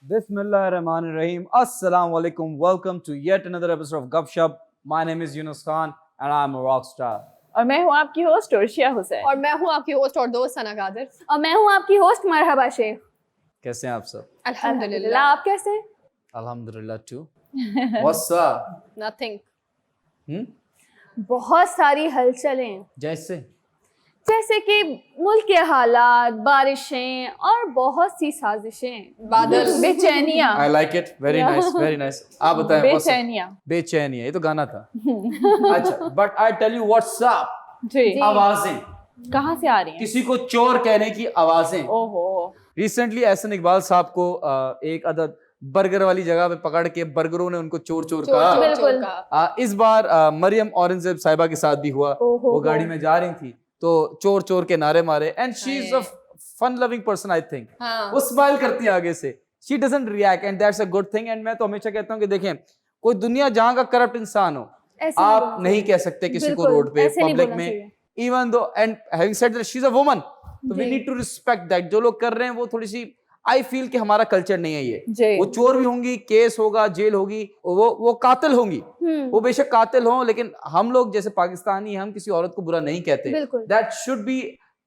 Bismillahirrahmanirrahim. Assalamu alaikum. Welcome to yet another episode of Gupshup. My name is Yunus Khan and I'm a rock star. और मैं हूँ आपकी host Arshia Hussain और मैं हूँ आपकी होस्ट और दोस्त सना कादिर। और मैं हूँ आपकी होस्ट मरहबा शेख। कैसे हैं आप सब? अल्हम्दुलिल्लाह। आप कैसे हैं? Alhamdulillah too. What's up? Nothing. बहुत सारी हलचलें जैसे कि मुल्क के हालात, बारिशें और बहुत सी साजिशें, बादल, बेचैनियाँ। I like it. Very nice. Very nice. आप बताएं। बेचैनियाँ। बेचैनियाँ। ये तो गाना था। अच्छा. But I tell you what's up. जी। आवाजें। कहाँ से आ रही हैं? किसी को चोर कहने की आवाजें। ओहो। रिसेंटली एहसन इकबाल साहब को एक अदद बर्गर वाली जगह पे पकड़ के बर्गरों ने उनको चोर चोर कहा। बिल्कुल। इस बार मरियम औरंगजेब साहिबा के साथ भी हुआ। वो गाड़ी में जा रही थी तो चोर चोर के नारे मारे and she is a fun loving person I think. वो स्माइल करती है आगे से, she doesn't react and that's a good thing. And मैं तो हमेशा कहता हूँ कि देखें, कोई दुनिया जहाँ का करप्ट इंसान हो, आप नहीं कह सकते किसी को रोड पे पब्लिक में, even though and having said that she is a woman, तो we need to respect that. जो लोग कर रहे हैं वो थोड़ी सी, आई फील कि हमारा कल्चर नहीं है ये। वो चोर भी होंगी, केस होगा, जेल होगी, वो कातिल होंगी, वो बेशक कातिल हो, लेकिन हम लोग जैसे पाकिस्तानी, हम किसी औरत को बुरा नहीं कहते। दैट शुड बी,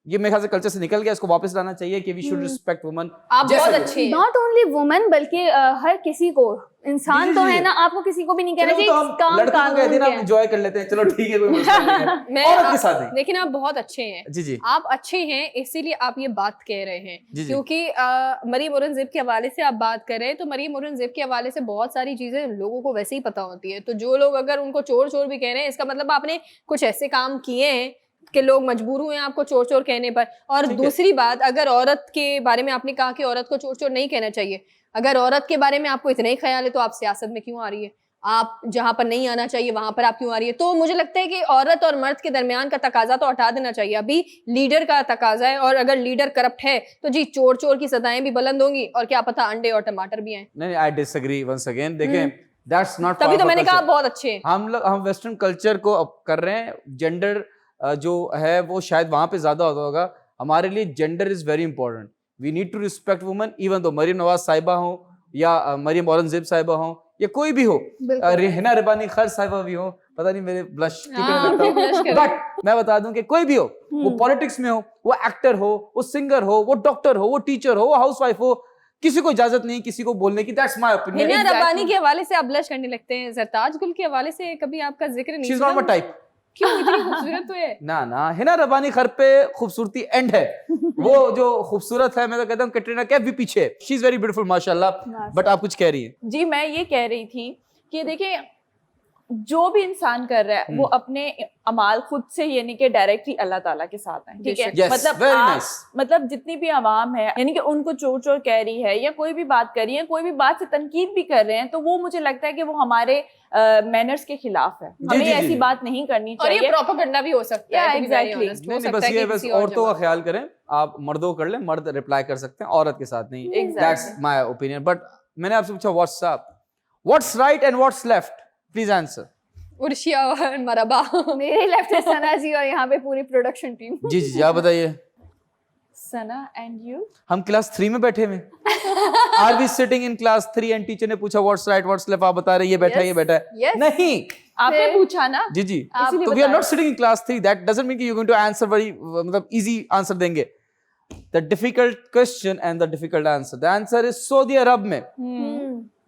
ये मेरे ख्याल से कल्चर से निकल गया, इसको वापस लाना चाहिए कि वी शुड रिस्पेक्ट वुमन। आप बहुत अच्छी हैं। नॉट ओनली वुमन बल्कि हर किसी को, इंसान तो है ना, आपको किसी को भी नहीं कहना चाहिए। लड़कों को कह देना, हम एंजॉय कर लेते हैं, चलो ठीक है, कोई मसला नहीं है। औरत के साथ नहीं। लेकिन आप बहुत अच्छे हैं। जी जी, आप अच्छे हैं, इसीलिए आप ये बात कह रहे हैं। क्योंकि मरियम औरंगजेब के हवाले से आप बात कर रहे हैं, तो मरियम औरंगजेब के हवाले से बहुत सारी चीजें लोगों को वैसे ही पता होती है। तो जो लोग अगर उनको चोर चोर भी कह रहे हैं, इसका मतलब आपने कुछ ऐसे काम किए हैं कि लोग मजबूर हुए हैं आपको चोर चोर कहने पर। और दूसरी बात, अगर औरत के बारे में आपने कहा कि औरत को चोर चोर नहीं कहना चाहिए, अगर औरत के बारे में आपको इतना ही ख्याल है तो आप सियासत में क्यों आ रही है? आप जहां पर नहीं आना चाहिए वहां पर आप क्यों आ रही है? तो मुझे लगता है कि औरत और मर्द के दरमियान का तकाजा तो हटा देना चाहिए। अभी लीडर का तकाजा है, और अगर लीडर करप्ट है तो जी चोर चोर की सजाएं भी बुलंद होंगी, और क्या पता अंडे और टमाटर भी आए। नहीं, आई डिसएग्री वंस अगेन। देखें, दैट्स नॉट, तभी तो मैंने कहा बहुत अच्छे हैं। हम वेस्टर्न कल्चर को अब कर रहे हैं। जेंडर जो है वो शायद वहां पे ज्यादा होता होगा। हमारे लिए gender is very important. We need to respect woman, even though Maryam Nawaz साहिबा हो या मरियम औरंगजेब साहिबा हो या कोई भी हो, हिना रबानी खर साहिबा भी हो, पता नहीं मेरे ब्लश बट मैं बता दूं कि कोई भी हो, वो पॉलिटिक्स में हो, वो एक्टर हो, वो सिंगर हो, वो डॉक्टर हो, वो टीचर हो, वो हाउसवाइफ हो, किसी को इजाजत नहीं किसी को बोलने की। That's my opinion. Hina Rabbani के हवाले से आप ब्लश करने लगते हैं, सरताज गुल के हवाले से कभी आपका जिक्र नहीं। She is not my type. क्यों? इतनी खूबसूरत तो है ना, हिना रबानी खर पे खूबसूरती एंड है। वो जो खूबसूरत है, मैं तो कहता हूँ कैटरीना कैफ भी पीछे, शी इज वेरी ब्यूटीफुल माशाल्लाह। बट आप कुछ कह रही हैं? जी, मैं ये कह रही थी कि देखिए, जो भी इंसान कर रहा है वो अपने अमाल खुद से, यानी कि डायरेक्टली अल्लाह ताला के साथ है, ठीक है? Yes, मतलब मतलब जितनी भी आवाम है, यानी कि उनको चोर चोर कह रही है या कोई भी बात कर रही है, कोई भी बात से तनकीद भी कर रहे हैं, तो वो मुझे लगता है कि वो हमारे मैनर्स के खिलाफ है। हमें ऐसी बात नहीं करनी चाहिए। और ये प्रोपेगेंडा भी हो सकता है। एग्जैक्टली। नहीं, बस ये बस औरतों का ख्याल करें। आप मर्दों कर लें, मर्द रिप्लाई कर सकते हैं, औरत के साथ नहीं। That's my opinion. बट मैंने आपसे पूछा what's right and what's left, please answer. Urshia और मरहबा। मेरे लेफ्ट है सना जी और यहाँ पे पूरी प्रोडक्शन टीम। जी, आप बताइए। Sana and you? हम क्लास 3 में बैठे हुए। Are we sitting in class 3 and teacher ने पूछा व्हाट्स राइट व्हाट्स लेफ्ट, आप बता रहे ये बैठा है, ये बैठा है। नहीं, आपने पूछा ना। जी, तो we are not sitting in class 3, that doesn't mean कि you going to answer very, मतलब इजी आंसर देंगे। The difficult question and the difficult answer, the answer is Saudi Arab में।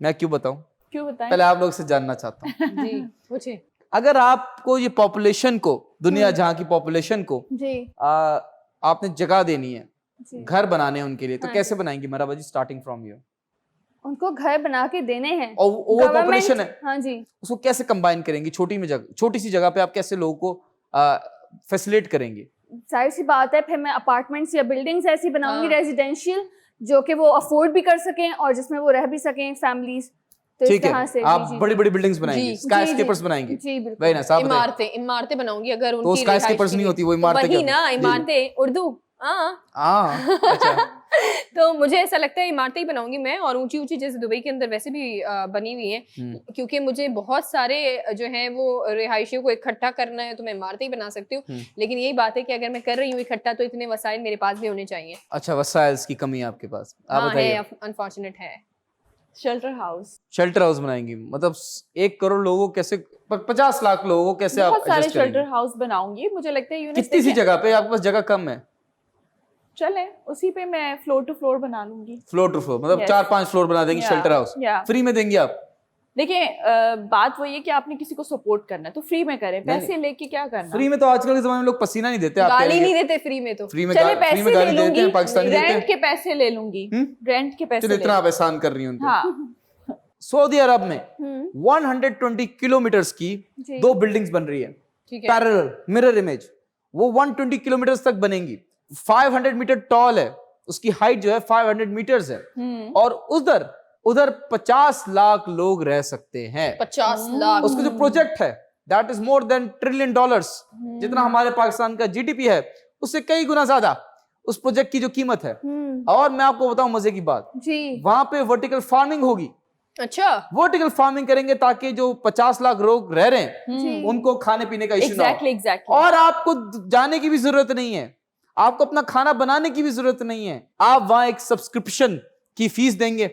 मैं क्यों बताऊं? क्यों बताएं? पहले आप लोग से जानना चाहता हूँ। जी, पूछिए। अगर आपको ये पॉपुलेशन को, दुनिया जहाँ की पॉपुलेशन को आपने जगह देनी है, घर बनाने हैं उनके लिए, तो कैसे बनाएंगी मरहबा जी? Starting from you. उनको घर बना के देने हैं, और ओवर पॉपुलेशन है। हाँ जी। उसको कैसे कंबाइन करेंगी? छोटी सी जगह पे आप कैसे लोगों को फैसिलिटेट करेंगे? जाहिर सी बात है, फिर मैं अपार्टमेंट्स या बिल्डिंग्स ऐसी बनाऊंगी रेजिडेंशियल, जो कि वो अफोर्ड भी कर सकें और जिसमें वो रह भी सकें फैमिलीज। तो ठीक है, आप बड़ी बड़ी बिल्डिंग्स बनाएंगे, स्काईस्केपर्स बनाएंगे। जी बिल्कुल। इमारतें बनाऊंगी। अगर तो स्काईस्केपर्स नहीं होती, वो इमारतें। वही ना, इमारतें उर्दू। अच्छा। तो मुझे ऐसा लगता है इमारतें ही बनाऊंगी मैं, और ऊंची ऊंची, जैसे दुबई के अंदर वैसे भी बनी हुई है, क्योंकि मुझे बहुत सारे जो है वो रिहायशियों को इकट्ठा करना है, तो मैं इमारतें ही बना सकती हूँ। लेकिन यही बात है कि अगर मैं कर रही हूँ इकट्ठा, तो इतने वसाइल मेरे पास भी होने चाहिए। अच्छा, वसाइल्स की कमी है आपके पास? आप बताइए। अनफॉर्चुनेट है। शेल्टर हाउस बनाएंगी, मतलब 1 करोड़ लोगों को कैसे, 50 लाख लोगों को कैसे आप बहुत सारे एडजस्ट करेंगे? शेल्टर हाउस बनाऊंगी, मुझे लगता है यूनिट कितनी सी जगह पे? आपके पास जगह कम है, चले उसी पे मैं फ्लोर टू फ्लोर बना लूंगी। फ्लोर टू फ्लोर मतलब 4-5 फ्लोर बना देंगे शेल्टर हाउस, फ्री में देंगे आप? देखिए बात वही है कि आपने किसी को सपोर्ट करना है तो फ्री में करें, पैसे लेके क्या करना। फ्री में तो आजकल के जमाने में लोग पसीना नहीं देते, गाली नहीं देते फ्री में, तो फ्री में चले फ्री में गाली देते हैं, पाकिस्तानी देते रेंट के पैसे ले लूंगी, रेंट के पैसे। चलो इतना आप एहसान कर रही हैं उनको। हाँ। सऊदी अरब में 120 किलोमीटर्स की 2 बिल्डिंग्स बन रही है, पैरेलल मिरर इमेज, वो 120 किलोमीटर्स तक बनेंगी, 500 मीटर टॉल है, उसकी हाइट जो है 500 मीटर्स है, और उधर 50 लाख लोग रह सकते हैं। 50 लाख। उसका जो प्रोजेक्ट है that is more than $1 trillion, जितना हमारे पाकिस्तान का जीडीपी है उससे कई गुना ज्यादा उस प्रोजेक्ट की जो कीमत है। और मैं आपको बताऊं मजे की बात, वहां पे वर्टिकल फार्मिंग होगी। अच्छा, वर्टिकल फार्मिंग करेंगे ताकि जो 50 लाख लोग रह रहे हैं उनको खाने पीने का इश्यू ना हो। और आपको जाने की भी जरूरत नहीं है, आपको अपना खाना बनाने की भी जरूरत नहीं है, आप वहां एक सब्सक्रिप्शन की फीस देंगे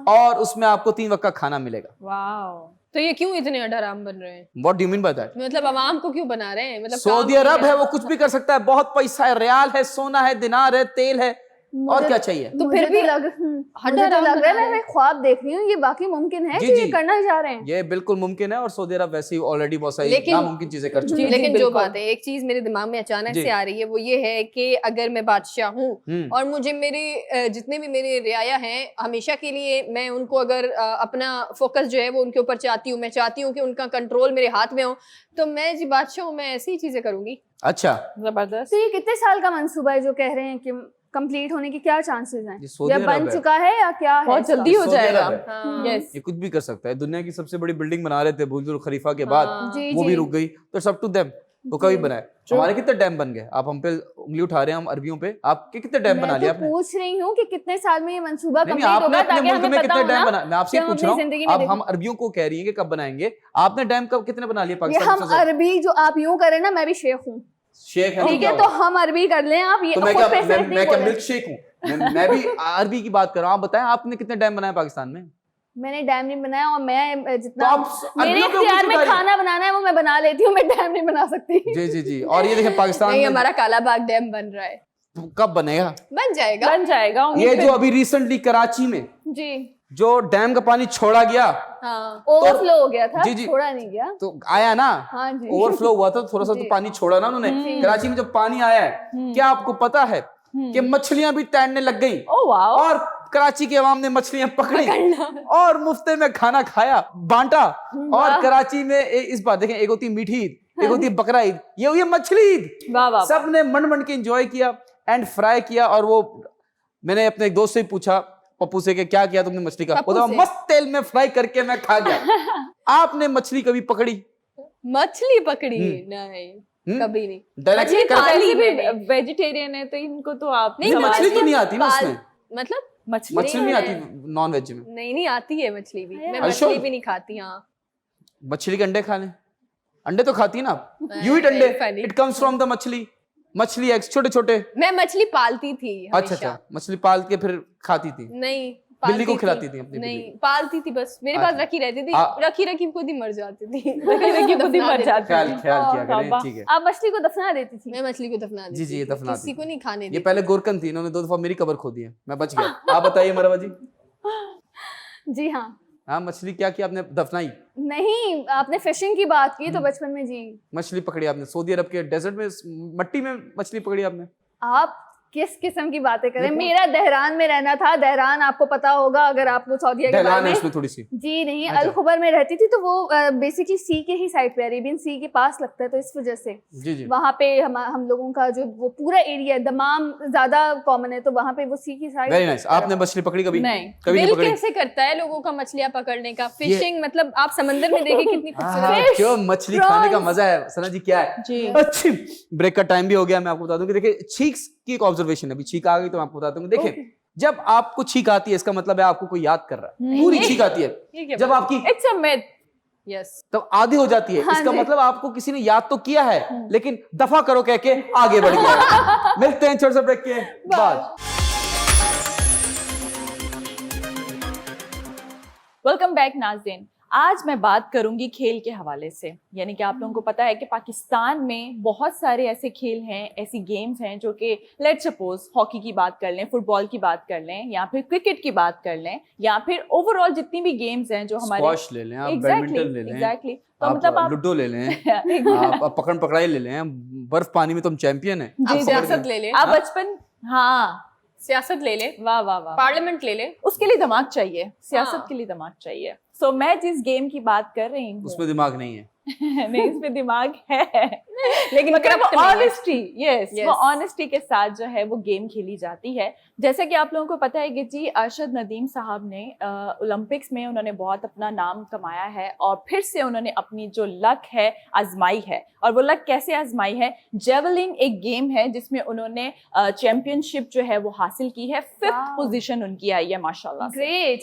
और उसमें आपको 3 वक्त का खाना मिलेगा। वाओ, तो ये क्यों इतने हराम बन रहे हैं? What do you mean by that? मतलब आवाम को क्यों बना रहे हैं? मतलब सऊदी अरब है, वो कुछ भी कर सकता है, बहुत पैसा है, रियाल है, सोना है, दिनार है, तेल है, और क्या चाहिए? तो फिर भी मुझे तो लग रहा है मैं ख्वाब देख रही हूँ, ये बाकी मुमकिन है कि ये करना चाह रहे हैं। ये बिल्कुल मुमकिन है, और सौदी अरब वैसे ही ऑलरेडी बहुत सारी नामुमकिन चीजें कर चुकी है। लेकिन जो बात है, एक चीज मेरे दिमाग में अचानक से आ रही है, वो ये है कि अगर मैं बादशाह हूँ और मुझे मेरे जितने भी मेरे रियाया हैं हमेशा के लिए, मैं उनको अगर अपना फोकस जो है वो उनके ऊपर चाहती हूँ, मैं चाहती हूँ कि उनका कंट्रोल मेरे हाथ में हो, तो मैं जी बादशाह हूँ, मैं ऐसी ही चीजें करूंगी। अच्छा, जबरदस्त। तो ये कितने साल का मंसूबा है जो कह रहे हैं कि कंप्लीट होने के क्या चांसेस हैं? या बन चुका है या क्या है? बहुत जल्दी हो जाएगा। यस, ये कुछ भी कर सकता है। दुनिया की सबसे बड़ी बिल्डिंग बना रहे थे बुर्ज खलीफा के बाद, वो भी रुक गई, तो इट्स अप टू देम वो कभी बनाए। हमारे कितने डैम बन गए? आप हम पे उंगली उठा रहे हैं, हम अरबियों पे, आपके कितने डैम बना लिया आपने? पूछ रही हूँ कि कितने साल में ये मंसूबा कंप्लीट होगा, ताकि अपने मुल्क में कितने डैम बना, मैं आपसे हम पूछ रहा अपनी हूँ। अब हम अरबियों को कह रही हैं कि कब बनाएंगे, आपने डैम कब कितने बना लिए पाकिस्तान हम अरबी जो आप यूं करें ना, मैं भी शेख हूँ, शेख है, ठीक है, तो हम अरबी कर लें, आप ये मैं क्या मिल्क शेक हूँ? मैं भी अरबी की बात कर रहा हूँ। आप बताएं, आपने कितने डैम बनाए पाकिस्तान में? मैंने डैम नहीं बनाया, और मैं जितना मेरे इख्तियार में खाना बनाना है वो मैं बना लेती हूँ, मैं डैम नहीं बना सकती। जी जी जी। और ये देखें पाकिस्तान में हमारा काला बाग डैम बन रहा है, कब बनेगा? बन जाएगा। ये जो अभी रिसेंटली कराची में जी जो डैम का पानी छोड़ा गया, ओवरफ्लो हो गया था, जी, छोड़ा नहीं गया, तो आया ना, हाँ जी, ओवरफ्लो हुआ था थोड़ा सा, तो पानी छोड़ा ना उन्होंने। कराची में जब पानी आया है, क्या आपको पता है कि मछलियां भी तैरने लग गई, और कराची के अवाम ने मछलियां पकड़ी और मुफ्ते में खाना खाया, बांटा। और कराची में इस बार देखें, एक होती मीठी ईद, एक होती बकरा ईद, ये हुई मछली ईद। सब ने मन के एंजॉय किया एंड फ्राई किया। और वो मैंने अपने एक दोस्त से पूछा, पप्पू से, कि क्या किया तुमने मछली का? वो मस्त तेल में फ्राई करके मैं खा गया। आपने मछली कभी पकड़ी? मछली पकड़ी नहीं, कभी नहीं। वेजिटेरियन है तो इनको तो आप नहीं, मछली तो नहीं आती ना उसमें, मतलब मछली नहीं आती नॉन वेज में? नहीं आती है मछली भी, मैं मछली भी नहीं खाती। हाँ, मछली के अंडे खा लें, अंडे तो खाती है ना आप? यू ईट अंडे, इट कम्स फ्रॉम द मछली एग्स, छोटे छोटे। मैं मछली पालती थी हमेशा। अच्छा, मछली पाल के फिर खाती थी? नहीं, बिल्ली को खिलाती थी अपनी? नहीं, पालती थी बस, मेरे पास रखी रहती थी, रखी खुद ही मर जाती थी। ख्याल किया करें, ठीक है। आप मछली को दफना देती थी? मैं मछली को दफना देती थी। जी, ये दफना किसी को नहीं खाने दी। ये पहले गोरकन थी, इन्होंने 2 दफा मेरी कब्र खो दी है, मैं बच गया। आप बताइए मरवा जी। जी हाँ, मछली क्या किया आपने? दफनाई नहीं, आपने फिशिंग की बात की तो बचपन में जी मछली पकड़ी आपने, सऊदी अरब के डेजर्ट में, मट्टी में मछली पकड़ी आपने? आप किस किस्म की बातें करें? मेरा दहरान में रहना था। दहरान आपको पता होगा अगर आपको सऊदी के बारे में। उसमें थोड़ी सी जी नहीं, अल खुबर में रहती थी, तो वो बेसिकली सी के ही साइड पे, अरेबियन सी के पास लगता है, तो इस वजह से जी। वहाँ पे हम लोगों का जो वो पूरा एरिया है, दमाम ज्यादा कॉमन है, तो वहाँ पे वो सी की साइड। Very nice. आपने मछली पकड़ी कभी? नहीं। कभी नहीं पकड़ी? कैसे करता है लोगों का मछलियां पकड़ने का? फिशिंग, मतलब आप समंदर में देखिए कितनी खूबसूरत जो मछली खाने का मजा है सना जी, क्या है? अच्छी ब्रेक का टाइम भी हो गया, मैं आपको बता दूं कि देखिए, छींक की एक ऑब्जर्वेशन है, अभी छींक आ गई तो मैं आपको बताता हूँ। देखिए, जब आपको छींक आती है, इसका मतलब है आपको कोई याद कर रहा है, पूरी छींक आती है। जब आपकी इट्स अ मिथ, यस, तब आधी हो जाती है, इसका मतलब आपको किसी ने याद तो किया है, लेकिन दफा करो कह के आगे बढ़ गया। मिलते हैं छोटे से ब्रेक के बाद। वेलकम बैक नाज़रीन। आज मैं बात करूंगी खेल के हवाले से, यानी कि आप लोगों को पता है कि पाकिस्तान में बहुत सारे ऐसे खेल हैं, ऐसी गेम्स हैं जो कि लेट्स सपोज हॉकी की बात कर लें, फुटबॉल की बात कर लें, या फिर क्रिकेट की बात कर लें, या फिर ओवरऑल जितनी भी गेम्स हैं जो हमारे स्क्वॉश ले लें, आप बैडमिंटन ले लें, एग्जैक्टली, तो आप मतलब आप लूडो ले लें, आप पकड़ पकड़ाई ले लें, बर्फ पानी में तुम चैंपियन है। आप सियासत ले ले, आप बचपन, हाँ सियासत ले ले, वाह वाह वाह, पार्लियामेंट ले ले, उसके लिए दिमाग चाहिए, सियासत के लिए दिमाग चाहिए। सो मैं जिस गेम की बात कर रही हूँ उसमें दिमाग नहीं है। नहीं, इसमें दिमाग है, लेकिन मतलब corrupt नहीं है। Honesty, yes, Yes. वो ऑनेस्टी के साथ जो है वो गेम खेली जाती है। जैसे कि आप लोगों को पता है कि जी अरशद नदीम साहब ने ओलंपिक्स में उन्होंने बहुत अपना नाम कमाया है, और फिर से उन्होंने अपनी जो लक है आजमाई है। और वो लक कैसे आजमाई है? जेवलिन एक गेम है जिसमें उन्होंने चैंपियनशिप जो है वो हासिल की है, 5th Wow. पोजीशन उनकी आई है माशाल्लाह से। ग्रेट।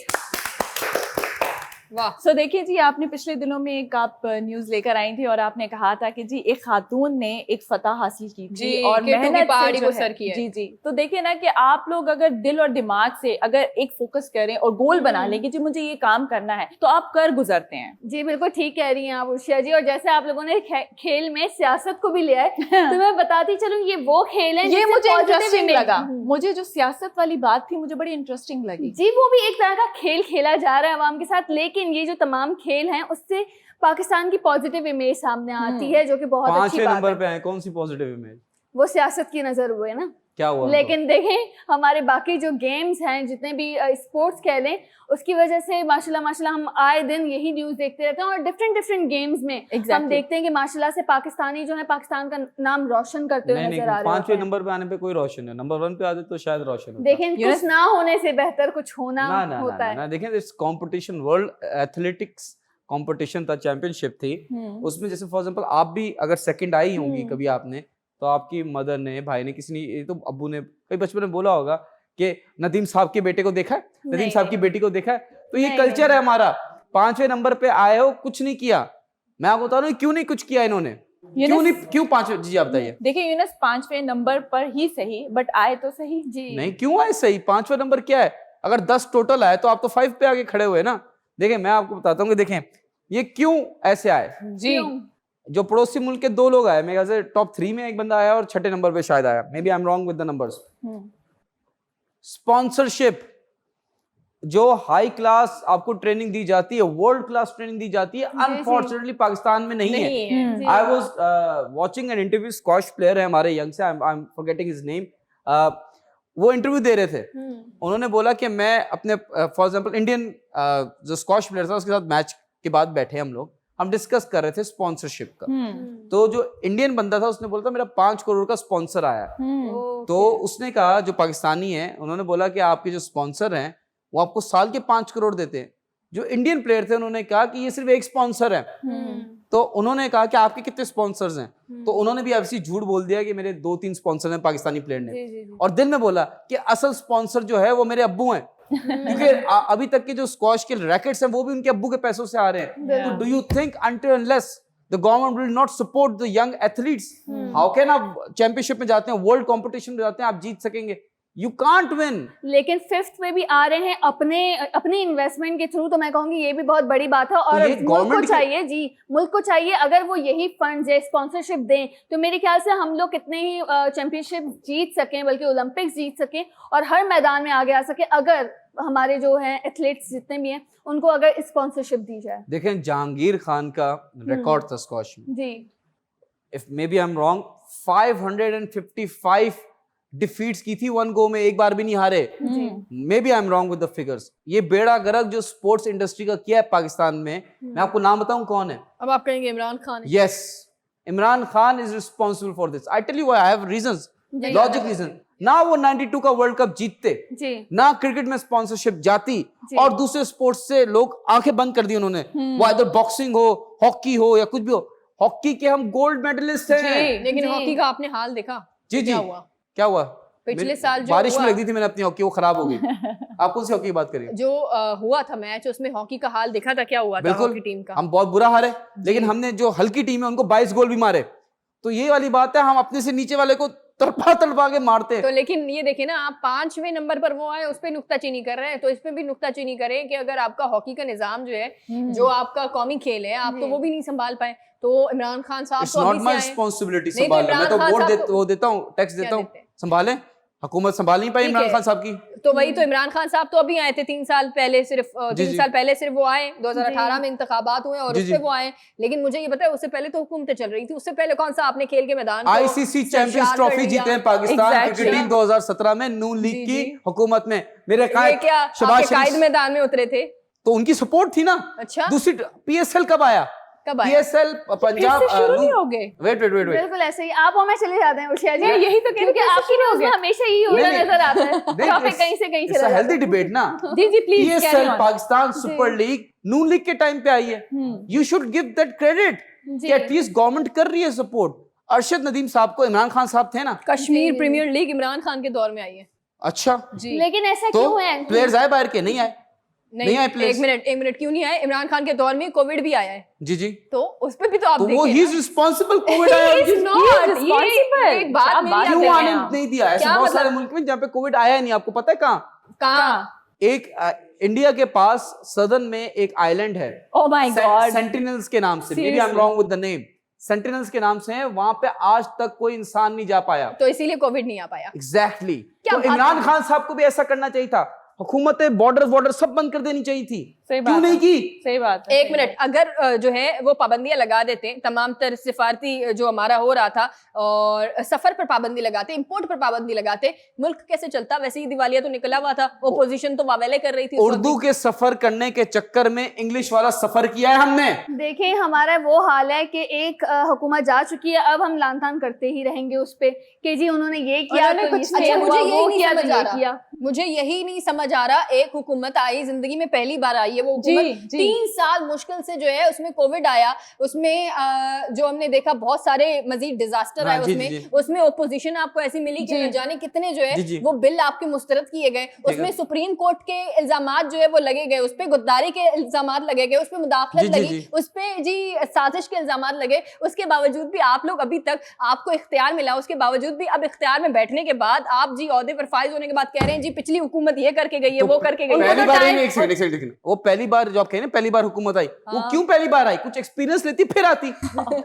वाह। सो देखिए जी, आपने पिछले दिनों में एक आप न्यूज लेकर आई थी और आपने कहा था कि जी एक खातून ने एक फतह हासिल की थी जी, और केटू की मेहनत से पहाड़ी जो को है, सर किया है। जी जी, तो देखिए ना कि आप लोग अगर दिल और दिमाग से अगर एक फोकस करें और गोल बना लें कि जी मुझे ये काम करना है, तो आप कर गुजरते हैं। जी बिल्कुल ठीक कह रही हैं आप उर्शिया जी। और जैसे आप लोगों ने खेल में सियासत को भी लिया है, तो मैं बताती चलूं ये वो खेल है ये जिससे मुझे positive इंटरेस्टिंग image- लगा, मुझे जो सियासत वाली बात थी मुझे बड़ी इंटरेस्टिंग लगी। जी वो भी एक तरह का खेल खेला जा रहा है अवाम के साथ, लेकिन ये जो तमाम खेल हैं उससे पाकिस्तान की पॉजिटिव इमेज सामने आती है, जो कि बहुत अच्छी 5वें बात नंबर है। पे आए, कौन सी पॉजिटिव इमेज? वो सियासत की नजर हुए ना, क्या हुआ? लेकिन देखें हमारे बाकी जो गेम्स हैं, जितने भी स्पोर्ट्स कह लें, उसकी वजह से माशाल्लाह माशाल्लाह हम आए दिन यही न्यूज़ देखते रहते हैं, और डिफरेंट गेम्स में हम देखते हैं कि माशाल्लाह से पाकिस्तानी जो है पाकिस्तान का नाम रोशन करते हुए नजर आ रहे 5वें हैं। नंबर पे आने पे कोई रोशन है, नंबर 1 पे आते तो शायद रोशन होता। देखें कुछ ना होने से बेहतर कुछ होना ना होता है। देखें, इस कंपटीशन वर्ल्ड एथलेटिक्स कंपटीशन था, चैंपियनशिप थी, उसमें जैसे फॉर एग्जांपल आप भी अगर सेकंड आई होंगी कभी आपने, तो आपकी मदर ने, भाई ने, किसी ने, ये तो अब्बू ने कई बचपन में बोला होगा कि नदीम साहब के बेटे को देखा है, नदीम साहब की बेटी को देखा है। तो ये कल्चर है हमारा। 5वें नंबर पे आए हो, कुछ नहीं किया। मैं आपको बता रहा हूँ क्यों नहीं कुछ किया इन्होंने, क्यों 5वें? जी आप बताइए। देखिए यूनुस 5वें नंबर पर ही सही, बट आए तो सही जी नहीं, क्यों आए सही? 5वां नंबर क्या है? अगर 10 टोटल आए तो आप तो 5 पे आगे खड़े हुए ना। देखिए मैं आपको बताता हूँ कि देखें ये क्यों ऐसे आए। जी जो पड़ोसी मुल्क के 2 लोग आए, मेरे ख्याल से टॉप 3 में एक बंदा आया और 6ठे नंबर पे शायद आया, may be I am wrong with the numbers. Sponsorship, जो हाई क्लास आपको ट्रेनिंग दी जाती है, वर्ल्ड क्लास ट्रेनिंग दी जाती है, अनफॉर्चुनेटली पाकिस्तान में नहीं है। I was watching an interview, squash player है हमारे यंग से, I am forgetting his name, वो इंटरव्यू दे रहे थे। उन्होंने बोला कि मैं अपने फॉर एग्जांपल इंडियन जो स्क्वॉश प्लेयर था उसके साथ मैच के बाद बैठे हम डिस्कस कर रहे थे स्पॉन्सरशिप का। तो जो इंडियन बंदा था उसने बोला था मेरा 5 करोड़ का स्पॉन्सर आया। तो उसने कहा, जो पाकिस्तानी है, उन्होंने बोला कि आपके जो स्पॉन्सर हैं वो आपको साल के 5 करोड़ देते हैं। जो इंडियन प्लेयर थे उन्होंने कहा कि ये सिर्फ एक स्पॉन्सर है। तो उन्होंने कहा कि आपके कितने स्पॉन्सर्स हैं? तो उन्होंने भी ऐसी झूठ बोल दिया कि मेरे 2-3 स्पॉन्सर हैं पाकिस्तानी प्लेयर ने, और दिल में बोला कि असल स्पॉन्सर जो है वो मेरे अब्बू हैं, क्योंकि अभी तक के जो स्क्वॉश के रैकेट्स हैं वो भी उनके अब्बू के पैसों से आ रहे हैं। तो do you think until unless the government will not support the young athletes, how can आप चैंपियनशिप में जाते हैं, वर्ल्ड कंपटीशन में जाते हैं, आप जीत सकेंगे? You can't win. लेकिन 5th में भी आ रहे हैं अपने इन्वेस्टमेंट के थ्रू, तो मैं कहूंगी ये भी बहुत बड़ी बात है। और मुल्क को चाहिए, जी मुल्क को चाहिए, अगर वो यही फंड्स या स्पॉन्सरशिप दें तो मेरे ख्याल से हम लोग कितने ही चैंपियनशिप जीत सकें, बल्कि ओलंपिक्स जीत सकें और हर मैदान में आगे आ सके, अगर हमारे जो हैं एथलीट्स जितने भी हैं उनको अगर स्पॉन्सरशिप दी जाए। देखें जहांगीर खान का रिकॉर्ड था स्क्वॉश में, जी, if may B I am wrong, 555 defeats की थी 1 गो में, एक बार भी नहीं हारे। May be I am wrong with the figures. ये बेड़ा गर्क जो स्पोर्ट्स इंडस्ट्री का किया है पाकिस्तान में, मैं आपको नाम बताऊं कौन है? अब आप कहेंगे Imran Khan. Yes, Imran Khan is responsible for this. I tell you I have reasons, logic reason. ना वो 92 का वर्ल्ड कप जीतते, ना क्रिकेट में स्पॉन्सरशिप जाती, और दूसरे स्पोर्ट्स से लोग आंखें बंद कर दी उन्होंने। वो इधर बॉक्सिंग हो, हॉकी हो, या कुछ भी हो। हॉकी के हम गोल्ड मेडलिस्ट हैं, लेकिन हॉकी का आपने हाल देखा? जी जी, क्या हुआ? पिछले साल जो बारिश में लग दी थी मैंने अपनी हॉकी, वो खराब हो गई। आप कौन सी हॉकी की बात करिए? जो हुआ था मैच, उसमें हॉकी का हाल देखा था, क्या हुआ था हॉकी टीम का? हम बहुत बुरा हारे, लेकिन हमने जो हल्की टीम है उनको 22 गोल भी मारे। तो ये वाली बात है, हम अपने से नीचे वाले को तड़पा के मारते हैं। तो लेकिन ये देखिए ना, आप 5वें नंबर पर वो आए, उस पे नुक्ताचीनी कर रहे हैं, तो इस पे भी नुक्ताचीनी करें कि अगर आपका हॉकी का निजाम जो है, जो आपका कौमी खेल है, आप तो वो भी नहीं संभाल पाए। तो इमरान खान साहब It's not my responsibility संभालना, मैं तो वोट देता हूँ, टैक्स देता हूँ, संभालें। हुकूमत संभाल नहीं पाई इमरान खान साहब की। तो वही तो, इमरान खान साहब तो अभी आए थे 3 साल पहले, सिर्फ 3 साल पहले सिर्फ वो आए, 2018 में इंतखाबात हुए और उससे वो आए। लेकिन मुझे ये पता है, उससे पहले तो हुकूमतें चल रही थी, उससे पहले कौन सा आपने खेल के मैदान आईसीसी चैंपियंस ट्रॉफी जीते हैं पाकिस्तान क्रिकेट टीम 2017 में नून लीग की हुकूमत में। मेरे शहबाज शरीफ मैदान में उतरे थे, तो उनकी सपोर्ट थी ना। अच्छा, दूसरी पीएसएल कब आया? पीएसएल पंजाब शुरू नहीं हो गए। वेट बिल्कुल ऐसे ही आप हमें चले जाते हैं उषा जी, यही तो क्योंकि आपकी न्यूज़ में हमेशा यही होता नजर आता है, टॉपिक कहीं से कहीं चला जाता है। हेल्दी डिबेट ना। जी जी please. PSL Pakistan super league Noon league के टाइम पे आई है, you should give that credit कि एटलीस्ट गवर्नमेंट कर रही है सपोर्ट। अरशद नदीम साहब को इमरान खान साहब थे ना, कश्मीर प्रीमियर लीग इमरान खान के दौर में आई है। अच्छा जी, लेकिन ऐसा तो क्यों है? प्लेयर्स आए बाहर के? नहीं आए, नहीं आए प्लेयर्स। एक मिनट क्यों नहीं आए? इमरान खान के दौर में कोविड भी आया है। जी जी, तो उस पे भी तो आप तो देखें वो ही इज रिस्पांसिबल। कोविड आया, एक बात क्यों आने नहीं दिया? ऐसे बहुत सारे मुल्क में जहाँ पे कोविड आया नहीं, आपको पता है कहाँ? एक इंडिया के पास सदर्न में एक आइलैंड है, ओह माय गॉड, सेंटिनल्स के नाम से, may be I am wrong with the name, sentinels के नाम से है, वहां पे आज तक कोई इंसान नहीं जा पाया, तो इसीलिए कोविड नहीं आ पाया। एग्जैक्टली। तो इमरान खान साहब को भी ऐसा करना चाहिए था, हुकूमतें बॉर्डर सब बंद कर देनी चाहिए थी, क्यों नहीं की? सही बात है। एक मिनट, अगर जो है वो पाबंदियां लगा देते, तमाम तर सिफारती जो हमारा हो रहा था, और सफर पर पाबंदी लगाते, इंपोर्ट पर पाबंदी लगाते, मुल्क कैसे चलता? वैसे ही दिवालिया तो निकला हुआ था, ओपोजिशन तो वावेले कर रही थी। उर्दू के सफर करने के चक्कर में इंग्लिश वाला सफर किया है हमने। देखिए हमारा वो हाल है कि एक हुकूमत जा चुकी है, अब हम लानतान करते ही रहेंगे उस पे कि जी उन्होंने ये किया, तो कुछ अच्छा, मुझे यही नहीं समझ आ रहा, किया। मुझे यही नहीं समझ आ रहा। एक हुकूमत आई, जिंदगी में पहली बार आई है वो हुकूमत, 3 साल मुश्किल से जो है, उसमें कोविड आया, उसमें जो हमने देखा बहुत सारे मजीद डिजास्टर आए, उसमें ओपोजिशन आपको ऐसी मिली कि न जाने कितने जो है वो बिल आपके मुस्तरद किए गए, उसमें सुप्रीम कोर्ट के इल्जामात जो है वो लगे गए, उस पे गद्दारी के इल्जामात लगे गए, उस पे मुदाखलत लगी, उस पे जी साजिश के इल्जामात लगे। उसके बावजूद भी आप लोग अभी तक, आपको इख्तियार मिला, उसके बावजूद भी अब इख्तियार में बैठने के बाद आप जी ओहदे पर फाइज होने के बाद कह रहे हैं जी पिछली हुकूमत ये करके गई है, वो करके गई है। पहली बार एक सेकंड, वो पहली बार जो आप कह रहे हैं पहली बार हुकूमत आई, वो क्यों पहली बार आई? कुछ एक्सपीरियंस लेती फिर आती,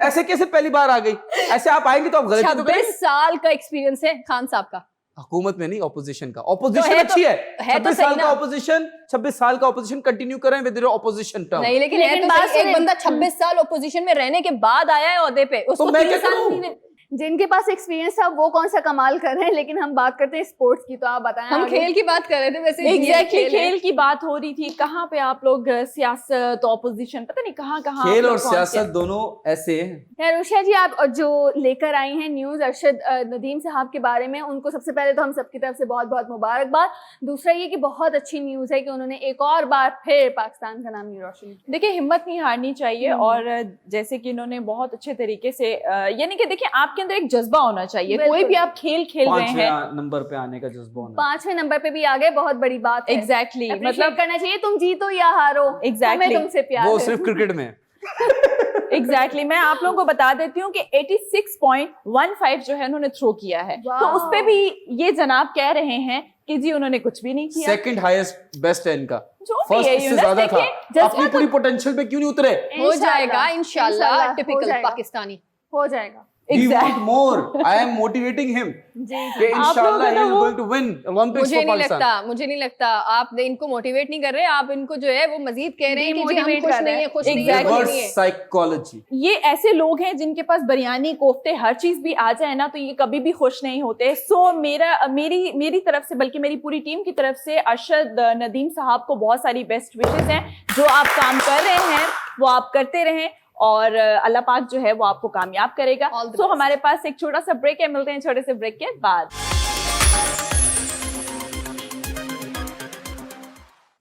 ऐसे कैसे पहली बार आ गई? ऐसे आप आएंगे तो आप गलती तो करेंगे। 26 साल का एक्सपीरियंस है खान साहब का, हुकूमत में नहीं, ऑपोजिशन का। ऑपोजिशन अच्छी है, 26 साल का ऑपोजिशन, 26 साल का ऑपोजिशन कंटिन्यू करें विद ऑपोजिशन टर्म। नहीं, लेकिन एक बंदा 26 साल ऑपोजिशन में रहने के बाद आया है ओहदे पे, उसको 3 साल जिनके पास एक्सपीरियंस था वो कौन सा कमाल कर रहे हैं, लेकिन हम बात करते हैं स्पोर्ट्स की, तो आप बताएं। हम खेल की बात कर रहे थे वैसे। एग्जैक्टली, खेल की बात हो रही थी। कहाँ पे आप लोग सियासत, ऑपोजिशन, पता नहीं कहाँ खेल और सियासत दोनों ऐसे हैं। रुषा जी, आप जो लेकर आई हैं न्यूज अरशद नदीम साहब के बारे में, उनको सबसे पहले तो हम सबकी तरफ से बहुत बहुत मुबारकबाद। दूसरा ये कि बहुत अच्छी न्यूज है कि उन्होंने एक और बार फिर पाकिस्तान का नाम रोशन किया। देखिए, हिम्मत नहीं हारनी चाहिए, और जैसे कि इन्होंने बहुत अच्छे तरीके से, यानी कि देखिए आपके अंदर एक जज्बा होना चाहिए, कोई भी आप खेल खेल रहे हैं, 5वें नंबर पे आने का जज्बा होना, 5वें नंबर पे भी आ गए, बहुत बड़ी बात है। एग्जैक्टली, मतलब करना चाहिए, तुम जीतो या हारो, एग्जैक्टली, हमें तुमसे प्यार वो सिर्फ क्रिकेट में। एग्जैक्टली मैं आप लोगों को बता देती हूँ कि 86.15 जो है उन्होंने थ्रो किया है, तो उस पे भी ये जनाब कह रहे हैं कि जी उन्होंने कुछ भी नहीं किया। सेकंड हाईएस्ट बेस्ट है इनका, फर्स्ट से ज्यादा था। अपनी पूरी पोटेंशियल पे क्यों नहीं उतरे? हो जाएगा इंशाल्लाह, टिपिकल पाकिस्तानी हो जाएगा। We want more. I am motivating him. कि इंशाल्लाह he is going to win Olympics for Pakistan. मुझे नहीं लगता आप इनको मोटिवेट नहीं कर रहे, आप इनको जो है वो मजीद कह रहे हैं कि जी हम खुश नहीं है, खुश नहीं है। Reverse psychology. ये ऐसे लोग हैं जिनके पास बिरयानी, कोफ्ते, हर चीज भी आ जाए ना, तो ये कभी भी खुश नहीं होते। सो मेरी तरफ से, बल्कि मेरी पूरी टीम की तरफ से अरशद नदीम साहब को बहुत सारी बेस्ट विशेस हैं। जो आप काम कर रहे हैं वो आप करते रहें, और अल्लाह पाक जो है वो आपको कामयाब करेगा। तो हमारे पास एक छोटा सा ब्रेक है, मिलते हैं छोटे से ब्रेक के बाद।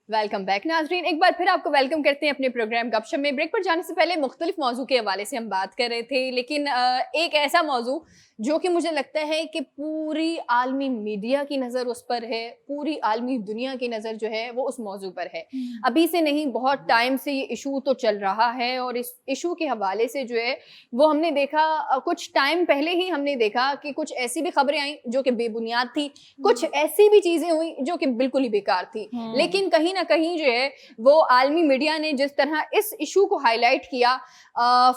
वेलकम बैक नाजरीन, एक बार फिर आपको वेलकम करते हैं अपने प्रोग्राम गपशप में। ब्रेक पर जाने से पहले मुख्तलिफ मौजू के हवाले से हम बात कर रहे थे, लेकिन एक ऐसा मौजू जो कि मुझे लगता है कि पूरी आलमी मीडिया की नज़र उस पर है, पूरी आलमी दुनिया की नज़र जो है वो उस मौजू पर है। अभी से नहीं, बहुत टाइम से ये इशू तो चल रहा है और इस इशू के हवाले से जो है वो हमने देखा, कुछ टाइम पहले ही हमने देखा कि कुछ ऐसी भी खबरें आई जो कि बेबुनियाद थी, कुछ ऐसी भी चीज़ें हुई जो कि बिल्कुल ही बेकार थी। लेकिन कहीं ना कहीं जो है वो आलमी मीडिया ने जिस तरह इस इशू को हाईलाइट किया,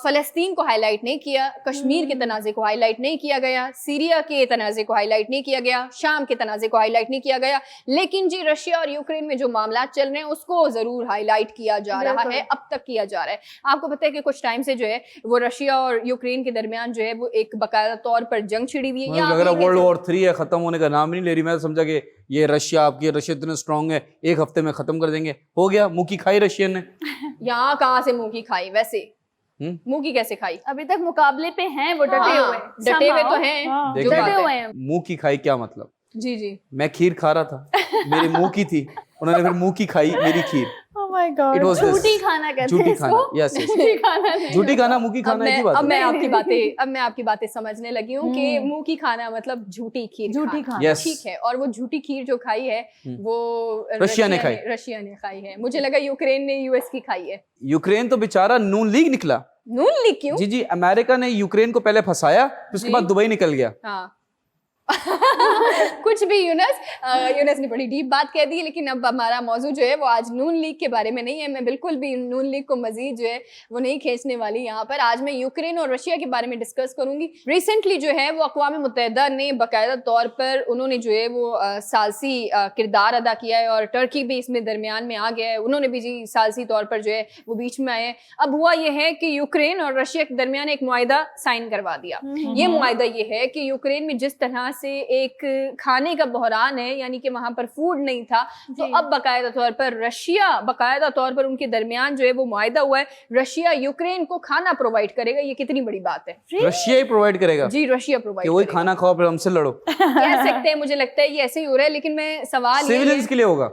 फ़लस्तीन को हाईलाइट नहीं किया, कश्मीर के तनाज़े को हाईलाइट नहीं किया गया, सीरिया के तनाज़े को हाईलाइट नहीं किया गया, शाम के तनाज़े को हाईलाइट नहीं किया गया, लेकिन जी रशिया और यूक्रेन में जो मामला चल रहे हैं उसको ज़रूर हाईलाइट किया जा रहा है, अब तक किया जा रहा है। आपको पता है कि कुछ टाइम से जो है वो रशिया और यूक्रेन के दरमियान जो है वो एक बाकायदा तौर पर जंग छिड़ी हुई है। वर्ल्ड वॉर 3 है, खत्म होने का नाम नहीं ले रही। मैं समझा कि ये रशिया इतने स्ट्रांग है, एक हफ्ते में खत्म कर देंगे, हो गया, मुंह की खाई रशियन ने। यहाँ कहाँ से मुंह की खाई, वैसे मुंह की कैसे खाई? अभी तक मुकाबले पे हैं वो, डटे हुए तो हैं, डटे हुए हैं। मुंह की खाई क्या मतलब? जी मैं खीर खा रहा था, मेरे मुंह की थी, उन्होंने फिर मुंह की खाई मेरी खीर। Oh my God, झूठी खाना कहते हैं इसको। यस, झूठी खाना, मुंह की खाना एक ही बात है। अब मैं आपकी बातें समझने लगी हूँ कि मुंह की खाना मतलब झूठी खीर, झूठी खाना, ठीक है। और वो झूठी खीर जो खाई है वो रशिया ने खाई है। मुझे लगा यूक्रेन ने यूएस की खाई है। यूक्रेन तो बेचारा नून लीग निकला। नून लीग क्यों? जी, अमेरिका ने यूक्रेन को पहले फंसाया, फिर उसके बाद दुबई निकल गया। हाँ कुछ भी यूनस ने बड़ी डीप बात कह दी, लेकिन अब हमारा मौजू जो है वो आज नून लीग के बारे में नहीं है। मैं बिल्कुल भी नून लीग को मजीद जो है वो नहीं खींचने वाली यहाँ पर। आज मैं यूक्रेन और रशिया के बारे में डिस्कस करूंगी। रिसेंटली जो है वो अक़वाम मुत्तहिदा ने बाकायदा तौर पर उन्होंने जो है वो सालसी किरदार अदा किया है और टर्की भी इसमें दरमियान में आ गया है। उन्होंने भी जी सालसी तौर पर जो है वो बीच में आए हैं। अब हुआ यह है कि यूक्रेन और रशिया के दरमियान एक मुआहिदा साइन करवा दिया। ये मुआहिदा ये है कि यूक्रेन में जिस तरह से एक खाने का बहरान है, यानी कि वहां पर फूड नहीं था, तो अब बाकायदा तौर पर बाकायदा तौर पर उनके दरमियान जो है वो मुआहिदा हुआ है, रशिया यूक्रेन को खाना प्रोवाइड करेगा। ये कितनी बड़ी बात है, रशिया ही प्रोवाइड करेगा। जी, रशिया प्रोवाइड, वही खाना खाओ फिर हमसे लड़ो कह सकते हैं। मुझे लगता है ये ऐसे ही हो रहा है, लेकिन मैं सवाल सिविलियंस के लिए होगा।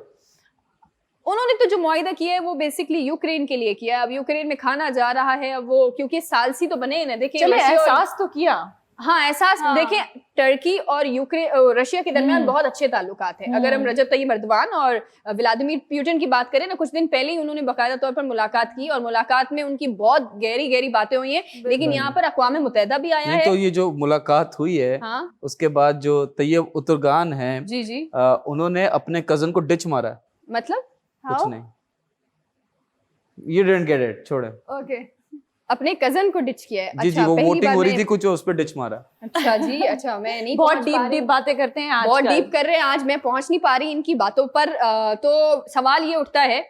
उन्होंने तो जो मुआहिदा किया है वो बेसिकली यूक्रेन के लिए किया। अब यूक्रेन में खाना जा रहा है, अब वो क्योंकि सालसी तो बने ना, देखिए एहसास तो किया। हाँ, एहसास देखिए, टर्की और रशिया के दरमियान बहुत अच्छे ताल्लुकात हैं। अगर हम रजब तय्यब एर्दोगान और व्लादिमीर पुतिन की बात करें ना, कुछ दिन पहले ही उन्होंने बाकायदा तौर पर मुलाकात की और मुलाकात में उनकी बहुत गहरी बातें हुई हैं। लेकिन यहाँ पर अक़वाम मुत्तहिदा भी आया है। तो ये जो मुलाकात हुई है, हाँ? उसके बाद जो तय्यब एर्दोगान है, जी उन्होंने अपने कजन को डिच मारा है। मतलब कुछ नहीं, you didn't get it, छोड़े। ओके, अपने कजन को डिच किया है। जी, अच्छा, जी, वो वोटिंग हो रही थी कुछ, उस पर डिच मारा। अच्छा जी, अच्छा, मैं नहीं बहुत डीप बातें करते हैं आज, बहुत डीप कर रहे हैं आज, मैं पहुंच नहीं पा रही इनकी बातों पर। तो सवाल ये उठता है,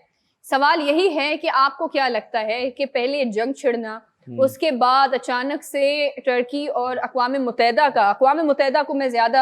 सवाल यही है कि आपको क्या लगता है कि पहले जंग छिड़ना, उसके बाद अचानक से टर्की और अक़वाम मुत्तहिदा को मैं ज्यादा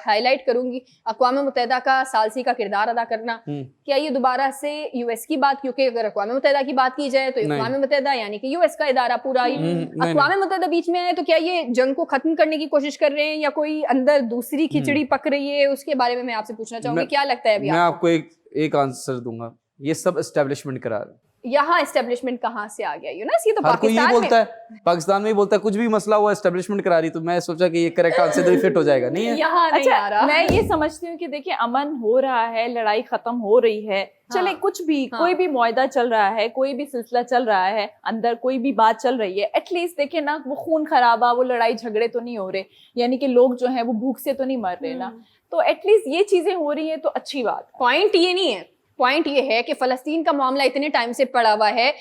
हाईलाइट करूंगी, अक़वाम मुत्तहिदा का सालसी का किरदार अदा करना, क्या ये दोबारा से यूएस की बात, क्योंकि अगर अक़वाम मुत्तहिदा की बात की जाए तो अक़वाम मुत्तहिदा यानी कि यूएस का इदारा पूरा, अक़वाम मुत्तहिदा बीच में है, तो क्या ये जंग को खत्म करने की कोशिश कर रहे हैं या कोई अंदर दूसरी खिचड़ी पक रही है? उसके बारे में मैं आपसे पूछना चाहूंगी, क्या लगता है? मैं आपको एक आंसर दूंगा, ये सब एस्टेब्लिशमेंट करा रहे। यहाँ एस्टेब्लिशमेंट कहाँ से आ गया यूनस? ये तो पाकिस्तान में ही बोलता है, कुछ भी मसला हुआ एस्टेब्लिशमेंट करा रही, तो मैं सोचा कि ये करेक्ट आंसर तो फिट हो जाएगा। नहीं है यहाँ नहीं आ रहा। मैं ये समझती हूँ कि देखिए, अमन हो रहा है, लड़ाई खत्म हो रही है, चले कुछ भी, कोई भी मुआहिदा चल रहा है, कोई भी सिलसिला चल रहा है, अंदर कोई भी बात चल रही है, एटलीस्ट देखिए ना, वो खून खराबा, वो लड़ाई झगड़े तो नहीं हो रहे, यानी कि लोग जो है वो भूख से तो नहीं मर रहे ना, तो एटलीस्ट ये चीजें हो रही है तो अच्छी बात है। पॉइंट ये नहीं है, पॉइंट ये है कि फलस्तीन का मामला इतने टाइम से पड़ा हुआ है,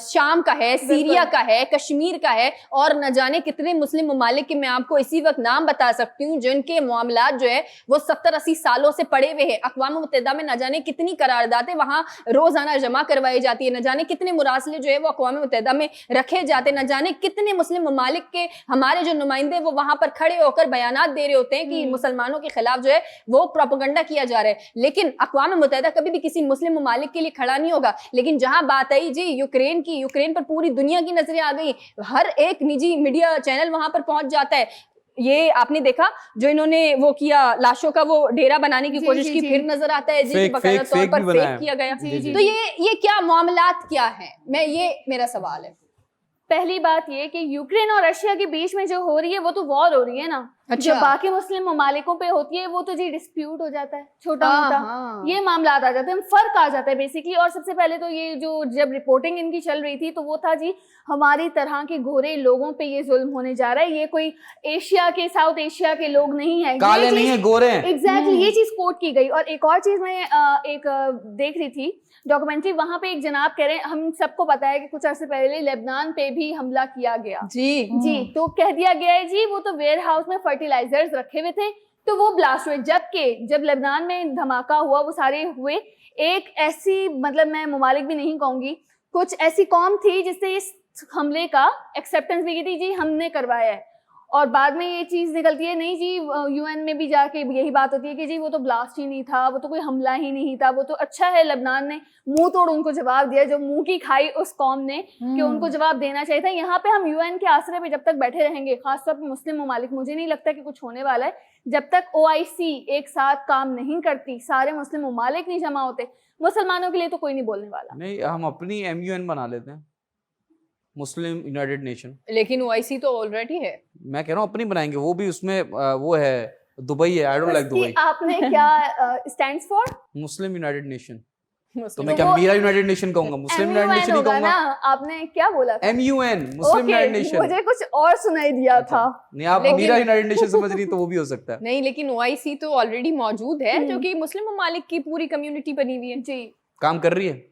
शाम का है, सीरिया का है, कश्मीर का है, और न जाने कितने मुस्लिम ममालिक के मैं आपको इसी वक्त नाम बता सकती हूँ जिनके मामला जो है वो 70-80 सालों से पड़े हुए हैं। अक़वाम मुत्तहिदा में न जाने कितनी करारदादें वहाँ रोजाना जमा करवाई जाती है, न जाने कितने मुरासले जो है वो अक़वाम मुत्तहिदा में रखे जाते, न जाने कितने मुस्लिम ममालिक के हमारे जो नुमाइंदे वो वहां पर खड़े होकर बयानात दे रहे होते हैं कि मुसलमानों के खिलाफ जो है वो प्रोपेगेंडा किया जा रहा है। लेकिन अक़वाम मुत्तहिदा कभी भी किसी मुस्लिम ममालिक के लिए खड़ा नहीं होगा। लेकिन जहां बात आई जी यूक्रेन की, यूक्रेन पर पूरी दुनिया की नजरें आ गई, हर एक निजी मीडिया चैनल वहां पर पहुंच जाता है। ये आपने देखा जो इन्होंने वो किया, लाशों का वो डेरा बनाने की कोशिश की, फिर नजर आता है जी बकायदा तौर पर फेक किया गया। तो ये क्या मामलात क्या है, ये मेरा सवाल है। पहली बात ये कि यूक्रेन और रशिया के बीच में जो हो रही है वो तो वॉर हो रही है ना। अच्छा। जो बाकी मुस्लिम ममालिकों पे होती है वो तो जी डिस्प्यूट हो जाता है, छोटा मोटा ये मामला आ जाते हैं, फर्क आ जाता है बेसिकली। और सबसे पहले तो ये जो जब रिपोर्टिंग इनकी चल रही थी तो वो था जी हमारी तरह के गोरे लोगों पे ये जुल्म होने जा रहा है, ये कोई एशिया के, साउथ एशिया के लोग नहीं है, काले नहीं है, गोरे हैं। एग्जैक्टली ये चीज कोट की गई। और एक और चीज मैं देख रही थी डॉक्यूमेंट्री, वहां पे एक जनाब कह रहे हैं, हम सबको पता है कि कुछ अर्से पहले लेबनान पे भी हमला किया गया जी, तो कह दिया गया है जी वो तो वेयर हाउस में फर्टिलाइजर्स रखे हुए थे तो वो ब्लास्ट हुए। जब लेबनान में धमाका हुआ वो सारे हुए, एक ऐसी मतलब मैं ममालिक भी नहीं कहूंगी, कुछ ऐसी कौम थी जिससे इस हमले का एक्सेप्टेंस भी की थी जी हमने करवाया है। और बाद में ये चीज निकलती है नहीं जी, यूएन में भी जाके यही बात होती है कि जी वो तो ब्लास्ट ही नहीं था, वो तो कोई हमला ही नहीं था, वो तो अच्छा है लेबनान ने मुंह तोड़ उनको जवाब दिया, जो मुंह की खाई उस कौम ने कि उनको जवाब देना चाहिए था। यहाँ पे हम यूएन के आसरे पे जब तक बैठे रहेंगे, खासतौर पर मुस्लिम ममालिक, मुझे नहीं लगता कि कुछ होने वाला है जब तक OIC एक साथ काम नहीं करती, सारे मुस्लिम ममालिक नहीं जमा होते, मुसलमानों के लिए तो कोई नहीं बोलने वाला। नहीं, हम अपनी MUN बना लेते हैं, मुस्लिम यूनाइटेड नेशन। लेकिन OIC तो ऑलरेडी है। मैं कह रहा हूँ अपनी बनाएंगे, वो भी उसमें वो है दुबई है, आई डोंट लाइक दुबई। आपने क्या stands for? Muslim United nation. तो मैं क्या मीरा यूनाइटेड नेशन कहूंगा, मुस्लिम यूनाइटेड नेशन ही कहूंगा। आपने क्या बोला था? MUN Muslim United nation. मुझे कुछ और सुनाई दिया था। नहीं, आप मीरा यूनाइटेड नेशन समझ रही तो वो भी हो सकता है। नहीं, लेकिन OIC तो ऑलरेडी मौजूद है जो कि मुस्लिम ममालिक की पूरी कम्युनिटी बनी हुई है जी, काम कर रही है,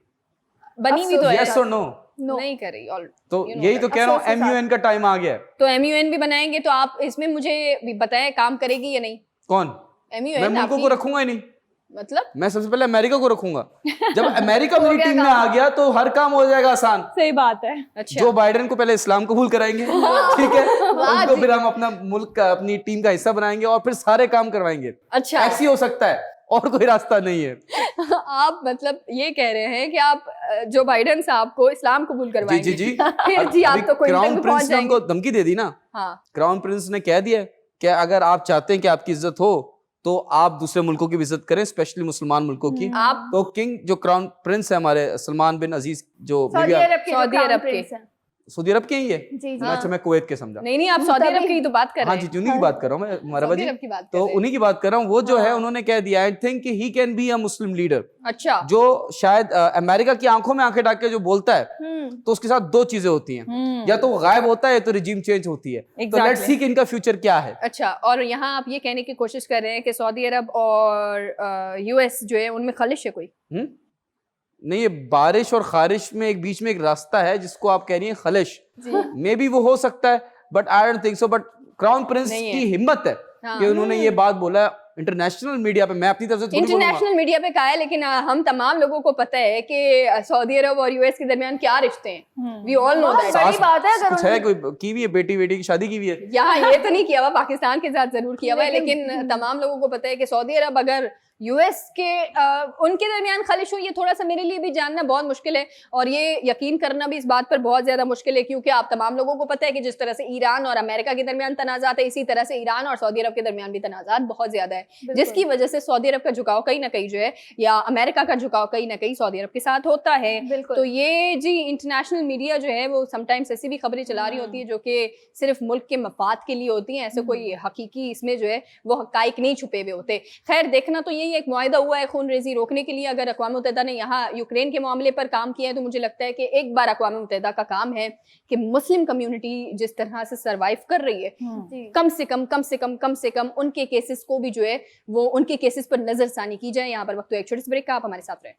बनी हुई तो है। यस और नो? नहीं कर रही। तो यही तो कह रहा हूँ, MUN का टाइम आ गया है। तो MUN भी बनाएंगे तो आप इसमें मुझे बताएं काम करेगी या नहीं? कौन? MUN। मैं मुल्कों को रखूंगा ही नहीं, मतलब मैं सबसे पहले अमेरिका को रखूंगा। जब अमेरिका मेरी टीम में आ गया तो हर काम हो जाएगा आसान। सही बात है। अच्छा। जो बाइडेन को पहले इस्लाम कबूल कराएंगे, ठीक है, उनको फिर हम अपना मुल्क का, अपनी टीम का हिस्सा बनाएंगे और फिर सारे काम करवाएंगे। अच्छा, ऐसी हो सकता है, और कोई रास्ता नहीं है। आप मतलब ये कह रहे हैं कि आप जो बाइडेन साहब को इस्लाम कबूल करवाएंगे? जी। फिर जी आप तो कोई क्राउन प्रिंस ने उनको धमकी दे दी ना। हाँ, क्राउन प्रिंस ने कह दिया कि अगर आप चाहते हैं कि आपकी इज्जत हो तो आप दूसरे मुल्कों की भी इज्जत करें, स्पेशली मुसलमान मुल्कों की। आप तो किंग जो क्राउन प्रिंस है हमारे सलमान बिन अजीज, जो सऊदी अरब के सऊदी अरब के ही है जी। अच्छा, मैं कुवैत के समझा। नहीं, आप सऊदी अरब की तो बात कर रहे हैं। हाँ जी, उन्हीं की बात कर रहा हूँ मैं, मरहबा जी, तो उन्हीं की बात कर रहा हूँ। वो जो है उन्होंने कह दिया, I think he can be a Muslim leader. अच्छा। जो शायद अमेरिका की आंखों में आंखें डाल के जो बोलता है तो उसके साथ दो चीजें होती हैं, या तो वो गायब होता है या तो रिजीम चेंज होती है। तो लेट्स सी कि इनका फ्यूचर क्या है। अच्छा, और यहाँ आप ये कहने की कोशिश कर रहे हैं कि सऊदी अरब और US जो है उनमें खलिश है कोई? नहीं, ये बारिश और खारिश में एक बीच में एक रास्ता है जिसको आप कह रही हैं खलिश। मे बी वो हो सकता है, but I don't think so. But crown Prince की हिम्मत है कि उन्होंने ये बात बोला इंटरनेशनल मीडिया पे। मैं अपनी तरफ से इंटरनेशनल मीडिया पे कहा है, लेकिन हम तमाम लोगों को पता है कि सऊदी अरब और US के दरमियान क्या रिश्ते हैं। We all know that. बड़ी बात है। अगर कुछ है, कोई की भी है, बेटी की शादी की भी है। यहाँ ये तो नहीं किया हुआ, पाकिस्तान के साथ जरूर किया हुआ है, लेकिन तमाम लोगों को पता है कि सऊदी अरब अगर US के उनके दरमियान खलिश हो, ये थोड़ा सा मेरे लिए भी जानना बहुत मुश्किल है, और ये यकीन करना भी इस बात पर बहुत ज्यादा मुश्किल है, क्योंकि आप तमाम लोगों को पता है कि जिस तरह से ईरान और अमेरिका के दरमियान तनाजात है, इसी तरह से ईरान और सऊदी अरब के दरमियान भी तनाजात बहुत ज्यादा है, जिसकी वजह से सऊदी अरब का झुकाव कहीं ना कहीं जो है, या अमेरिका का झुकाव कहीं ना कहीं सऊदी अरब के साथ होता है। तो ये जी इंटरनेशनल मीडिया जो है वो समटाइम्स ऐसी भी खबरें चला रही होती है जो कि सिर्फ मुल्क के मफाद के लिए होती हैं, ऐसे कोई हकीकी इसमें जो है वो हकाइक नहीं छुपे हुए होते। खैर, देखना तो यही एक मुआहिदा हुआ है खून रेजी रोकने के लिए। अगर अक़वाम मुत्तहिदा ने यहाँ यूक्रेन के मामले पर काम किया है तो मुझे लगता है कि एक बार अक़वाम मुत्तहिदा का काम है कि मुस्लिम कम्युनिटी जिस तरह से सरवाइव कर रही है, कम से कम उनके केसेस को भी जो है वो उनके केसेस पर नजरसानी की जाए। यहाँ पर वक्त एक छोटे से ब्रेक का, आप हमारे साथ रहें।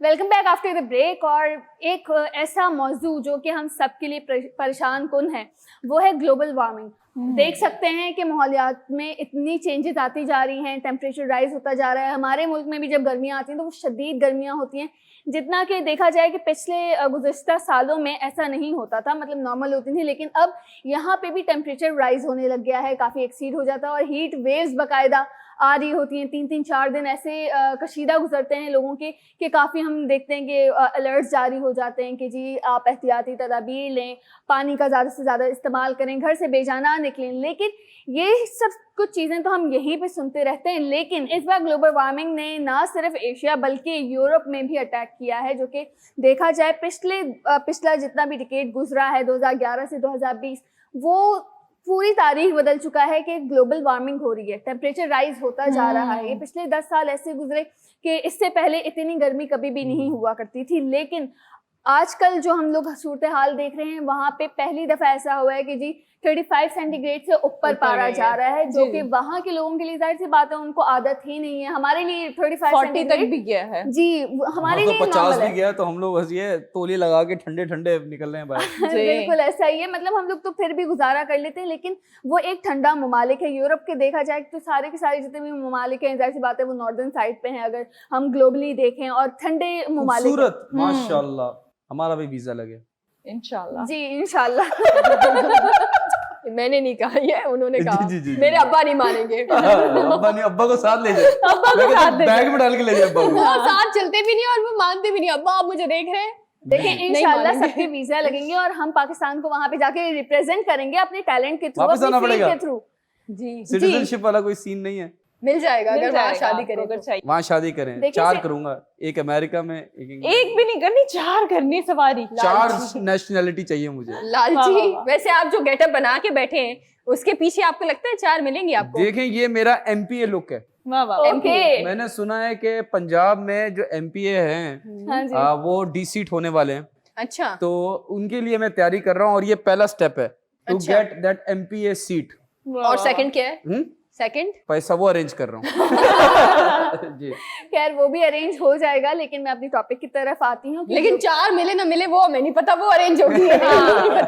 Welcome back after the break. और एक ऐसा मौजू जो कि हम सबके लिए परेशान कुन है वो है ग्लोबल वार्मिंग। देख सकते हैं कि माहौलियात में इतनी चेंजेस आती जा रही हैं, टेम्परेचर राइज होता जा रहा है। हमारे मुल्क में भी जब गर्मियाँ आती हैं तो वो शदीद गर्मियाँ होती हैं, जितना कि देखा जाए कि पिछले गुज़िश्ता सालों में ऐसा नहीं होता था, मतलब नॉर्मल होती थी, लेकिन अब यहाँ पे भी टेम्परेचर राइज होने लग गया है, काफ़ी एक्सीड हो जाता है और हीट वेव्स बाकायदा आ रही होती हैं। 3-4 दिन ऐसे कशीदा गुजरते हैं लोगों के कि काफ़ी हम देखते हैं कि अलर्ट्स जारी हो जाते हैं कि जी आप एहतियाती तदाबीर लें, पानी का ज़्यादा से ज़्यादा इस्तेमाल करें, घर से बेजाना निकलें। लेकिन ये सब कुछ चीज़ें तो हम यहीं पे सुनते रहते हैं, लेकिन इस बार ग्लोबल वार्मिंग ने ना सिर्फ एशिया बल्कि यूरोप में भी अटैक किया है, जो कि देखा जाए पिछला जितना भी डिकेड गुजरा है 2011 से 2020, वो पूरी तारीख बदल चुका है कि ग्लोबल वार्मिंग हो रही है, टेम्परेचर राइज होता जा रहा है। ये पिछले 10 साल ऐसे गुजरे कि इससे पहले इतनी गर्मी कभी भी नहीं हुआ करती थी, लेकिन आजकल जो हम लोग सूरत हाल देख रहे हैं वहाँ पे पहली दफ़ा ऐसा हुआ है कि जी 35 सेंटीग्रेड से ऊपर पारा जा रहा है, जो कि वहाँ के लोगों के लिए जाहिर सी बात है उनको आदत ही नहीं है। हमारे लिए 35 40 तक भी गया है जी, हमारे लिए 50 भी गया तो हम लोग बस ये तोली लगा के ठंडे ठंडे निकल रहे हैं बाहर। बिल्कुल ऐसा ही है, मतलब हम लोग तो फिर भी गुजारा कर लेते हैं, लेकिन वो एक ठंडा ममालिक है। यूरोप के देखा जाए तो सारे के सारे जितने भी ममालिक हैं जाहिर सी बात है वो नॉर्दर्न साइड पे हैं अगर हम ग्लोबली देखें, और ठंडे ममालिक खूबसूरत माशाल्लाह। हमारा भी वीजा लगे इंशाल्लाह। जी इंशाल्लाह। मैंने नहीं कहा, ये उन्होंने कहा। जी। मेरे अब्बा नहीं मानेंगे। अब्बा नहीं, अब्बा को साथ ले जाए, अब्बा को साथ ले बैग में डाल के ले जाए अब्बा को। वो साथ चलते भी नहीं और वो मानते भी नहीं। अब्बा आप मुझे देख रहे हैं? देखिए इंशाल्लाह सबके वीजा लगेंगे और हम पाकिस्तान को वहाँ पे जाके रिप्रेजेंट करेंगे अपने टैलेंट के थ्रू, वापस आना अपनी पड़ेगा के थ्रू। जी सिटीजनशिप वाला कोई सीन नहीं है, मिल जाएगा मिल अगर वहाँ जाएगा शादी आपको करें अगर तो। चाहिए। वहाँ शादी करें। देखिए 4 करूंगा, एक अमेरिका में, एक भी नहीं करनी, 4 करनी सवारी। 4 नेशनलिटी चाहिए मुझे। लालची। वैसे आप जो गेटअप बना के बैठे हैं उसके पीछे आपको लगता है 4 मिलेंगी आपको? देखें ये मेरा एमपीए लुक है। वाह वाह। ओके मैंने सुना है कि पंजाब में जो एमपीए हैं हाँ जी वो डी-सीट होने वाले हैं, अच्छा। तो उनके लिए मैं तैयारी कर रहा हूँ और ये पहला स्टेप है टू अच्छा। Get that MPa seat. और सेकंड क्या है? सेकंड पैसा वो अरेंज कर रहा हूँ। जी खैर वो भी अरेंज हो जाएगा, लेकिन मैं अपनी टॉपिक की तरफ आती हूँ। लेकिन 4 मिले ना मिले वो हमें नहीं पता, वो अरेंज होगी।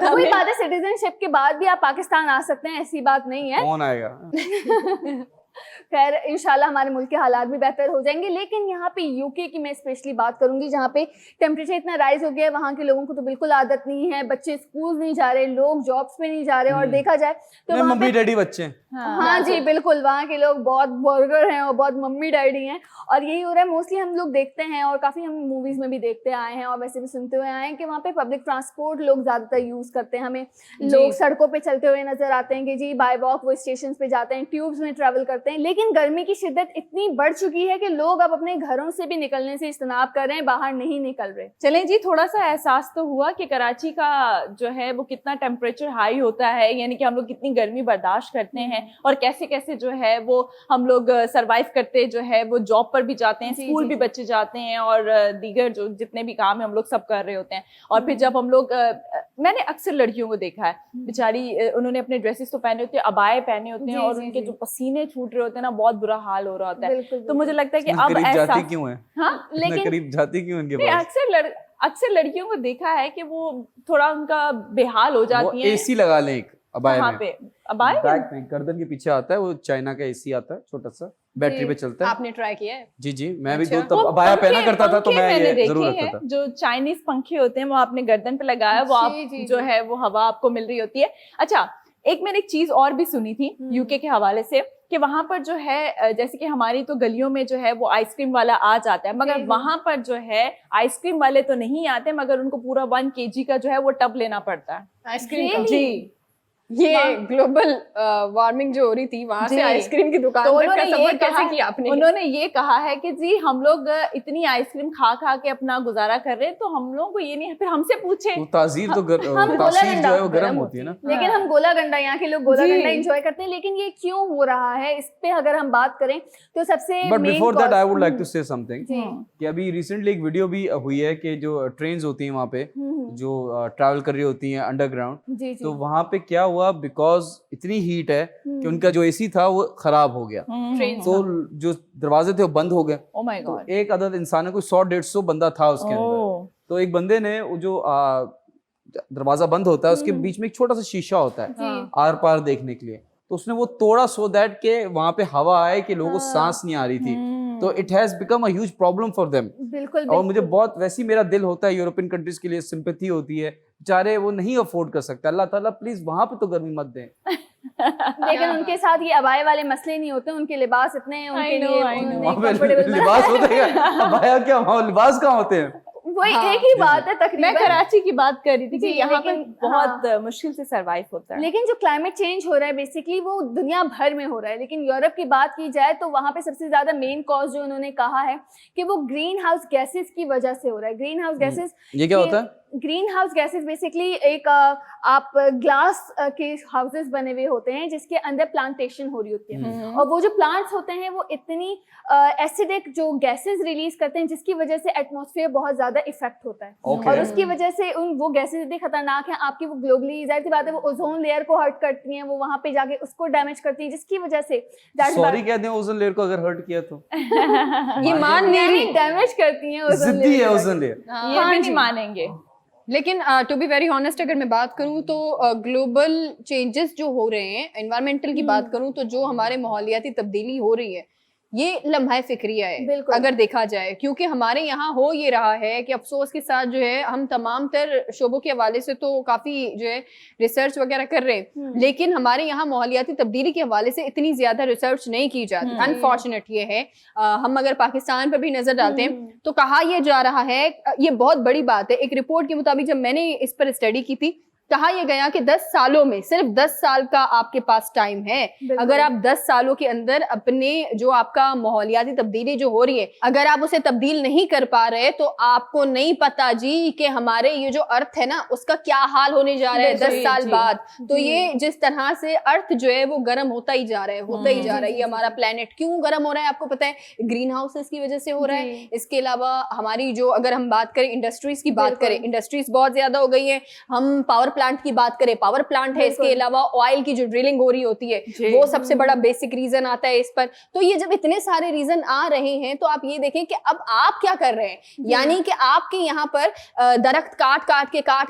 कोई बात है, सिटीजनशिप के बाद भी आप पाकिस्तान आ सकते हैं, ऐसी बात नहीं है। कौन आएगा? खैर इंशाल्लाह हमारे मुल्क के हालात भी बेहतर हो जाएंगे। लेकिन यहाँ पे यूके की मैं स्पेशली बात करूंगी, जहाँ पे टेम्परेचर इतना राइज हो गया है, वहाँ के लोगों को तो बिल्कुल आदत नहीं है, बच्चे स्कूल नहीं जा रहे, लोग जॉब्स पे नहीं जा रहे, और देखा जाए तो वहाँ मम्मी पे डैडी बच्चे। हाँ जी बिल्कुल, वहाँ के लोग बहुत बर्गर हैं और बहुत मम्मी डैडी हैं, और यही हो रहा है मोस्टली। हम लोग देखते हैं और काफ़ी हम मूवीज़ में भी देखते आए हैं और वैसे भी सुनते हुए आए हैं कि वहाँ पे पब्लिक ट्रांसपोर्ट लोग ज़्यादातर यूज़ करते हैं। हमें लोग सड़कों पे चलते हुए नज़र आते हैं कि जी बाय वॉक वो स्टेशन पे जाते हैं, ट्यूब्स में ट्रैवल करते हैं। लेकिन गर्मी की शिद्दत इतनी बढ़ चुकी है कि लोग अब अपने घरों से भी निकलने से इज्तनाब कर रहे हैं, बाहर नहीं निकल रहे। चलें जी, थोड़ा सा एहसास तो हुआ कि कराची का जो है वो कितना टेम्परेचर हाई होता है, यानी कि हम लोग कितनी गर्मी बर्दाश्त करते हैं और कैसे कैसे जो है वो हम लोग सरवाइव करते जो है वो जॉब पर भी जाते हैं, स्कूल भी बच्चे जाते हैं और दीगर जो जितने भी काम है हम लोग सब कर रहे होते हैं। और फिर जब हम लोग मैंने अक्सर लड़कियों को देखा है, बेचारी उन्होंने अपने ड्रेसेस तो पहने होते हैं, अबाए पहने होते हैं और उनके जो पसीने छूट रहे होते हैं ना, बहुत बुरा हाल हो रहा होता है। तो मुझे लगता है कि अब जाती क्यों है? हाँ, लेकिन करीब जाती क्यों उनके पास? अक्सर लड़कियों को देखा है कि वो थोड़ा उनका बेहाल हो जाती है। एसी लगा लें एक अबाए में, पे अबाए बैक में गर्दन के पीछे आता है, वो चाइना का एसी आता है, छोटा सा बैटरी पे चलता है। आपने ट्राई किया है? जी मैं भी तो तब अबाया पहना करता था, तो मैं ये जरूर रखता था। जो चाइनीज पंखे होते हैं वो आपने गर्दन पे लगाया, वो आप जो है वो हवा आपको मिल रही होती है। अच्छा, एक मैंने एक चीज और भी सुनी थी यूके के हवाले से कि वहां पर जो है, जैसे कि हमारी तो गलियों में जो है वो आइसक्रीम वाला आ जाता है, मगर वहां पर जो है आइसक्रीम वाले तो नहीं आते, मगर उनको पूरा 1 kg का जो है वो टब लेना पड़ता है आइसक्रीम का। जी। ये ग्लोबल वार्मिंग जो हो रही थी वहां से आइसक्रीम की दुकान तो तक का सफर कैसे किया आपने? उन्होंने ये कहा है कि जी हम लोग इतनी आइसक्रीम खा खा के अपना गुजारा कर रहे हैं, तो हम लोगों को ये नहीं, फिर हमसे पूछे तो तासीर तो तासीर जो है वो गर्म होती है ना। लेकिन हम गोला गंडा, यहाँ के लोग गोला गंडा एंजॉय करते हैं, लेकिन ये क्यों हो रहा है इस पे अगर हम बात करें तो सबसे but before that I would like to say something कि अभी रिसेंटली एक वीडियो भी हुई है कि जो ट्रेन्स होती हैं वहाँ पे जो ट्रैवल कर रही होती हैं अंडरग्राउंड, तो वहाँ पे क्या हुआ, बिकॉज इतनी हीट है कि उनका जो एसी था वो खराब हो गया, तो जो दरवाजे थे वो बंद हो गए। Oh my God. एक अदद इंसान है, कोई 100-150 बंदा था उसके अंदर, तो एक बंदे ने वो जो दरवाजा बंद होता है, उसके बीच में एक छोटा सा शीशा होता है आर पार देखने के लिए, तो उसने वो तोड़ा सो दैट के वहां पे हवा आए कि लोगों को सांस नहीं आ रही थी, तो it has become a huge problem for them. बिल्कुल, और मुझे बहुत वैसी मेरा दिल होता है, यूरोपियन कंट्रीज के लिए सिंपैथी होती है, बेचारे वो नहीं अफोर्ड कर सकते, अल्लाह ताला प्लीज वहां पे तो गर्मी मत दें। लेकिन उनके साथ ये अबाए वाले मसले नहीं होते, उनके लिबास इतने हैं उनके लिए लिबास होते हैं, अबाया क्या, वहाँ लिबास कहाँ होते हैं? वही एक ही बात है तकरीबन। मैं कराची की बात कर रही थी कि यहाँ पे बहुत मुश्किल से सरवाइव होता है। लेकिन जो क्लाइमेट चेंज हो रहा है बेसिकली वो दुनिया भर में हो रहा है, लेकिन यूरोप की बात की जाए तो वहाँ पे सबसे ज्यादा मेन कॉज जो उन्होंने कहा है कि वो ग्रीन हाउस गैसेस की वजह से हो रहा है। ग्रीन हाउस गैसेस, ये क्या होता है? ग्रीन हाउस गैसेस बेसिकली एक आप ग्लास के हाउसेस बने हुए होते हैं जिसके अंदर प्लांटेशन हो रही होती है, और वो जो प्लांट्स होते हैं वो इतनी एसिडिक जो गैसेस रिलीज करते हैं जिसकी वजह से एटमॉस्फेयर बहुत ज्यादा इफेक्ट होता है। और उसकी वजह से वो गैसेस इतनी खतरनाक हैं आपकी, वो ग्लोबली जाहिर सी बात है वो ओजोन लेयर को हर्ट करती हैं, वो वहां पे जाके उसको डैमेज करती हैं, जिसकी वजह से सॉरी कह दें ओजोन लेयर को अगर हर्ट किया तो ये मान नहीं डैमेज करती हैं ओजोन जिद्दी है ओजोन लेयर, ये भी नहीं मानेंगे। लेकिन टू बी वेरी ऑनेस्ट अगर मैं बात करूं तो ग्लोबल चेंजेस जो हो रहे हैं, एनवायरमेंटल की बात करूं तो जो हमारे माहौलियाती तब्दीली हो रही है ये लम्हा फिक्रिया है अगर देखा जाए, क्योंकि हमारे यहाँ हो ये रहा है कि अफसोस के साथ जो है हम तमाम तर शोबों के हवाले से तो काफी जो है रिसर्च वगैरह कर रहे हैं, लेकिन हमारे यहाँ माहौलियाती तब्दीली के हवाले से इतनी ज्यादा रिसर्च नहीं की जाती। अनफॉर्चुनेट ये है। हम अगर पाकिस्तान पर भी नजर डालते हैं तो कहा यह जा रहा है, ये बहुत बड़ी बात है, एक रिपोर्ट के मुताबिक जब मैंने इस पर स्टडी की थी कहा यह गया कि 10 सालों में सिर्फ 10 साल का आपके पास टाइम है, अगर आप 10 सालों के अंदर अपने जो आपका माहौलियाती तब्दीली जो हो रही है अगर आप उसे तब्दील नहीं कर पा रहे तो आपको नहीं पता जी कि हमारे ये जो अर्थ है ना उसका क्या हाल होने जा रहा है 10 साल बाद। तो ये जिस तरह से अर्थ जो है वो गर्म होता ही जा रहा है, होता ही जा रहा है। ये हमारा प्लेनेट क्यों गर्म हो रहा है आपको पता है? ग्रीन हाउसेस की वजह से हो रहा है। इसके अलावा हमारी जो अगर हम बात करें इंडस्ट्रीज की बात करें, इंडस्ट्रीज बहुत ज्यादा हो गई है। हम पावर प्लांट की बात करें, पावर प्लांट है, इसके अलावा ऑयल की जो ड्रिलिंग हो रही होती है वो सबसे बड़ा बेसिक रीजन आता है इस पर। तो ये जब इतने सारे रीजन आ रहे हैं तो आप ये देखें कि अब आप क्या कर रहे हैं, यानी कि आपके यहाँ पर दरख्त काट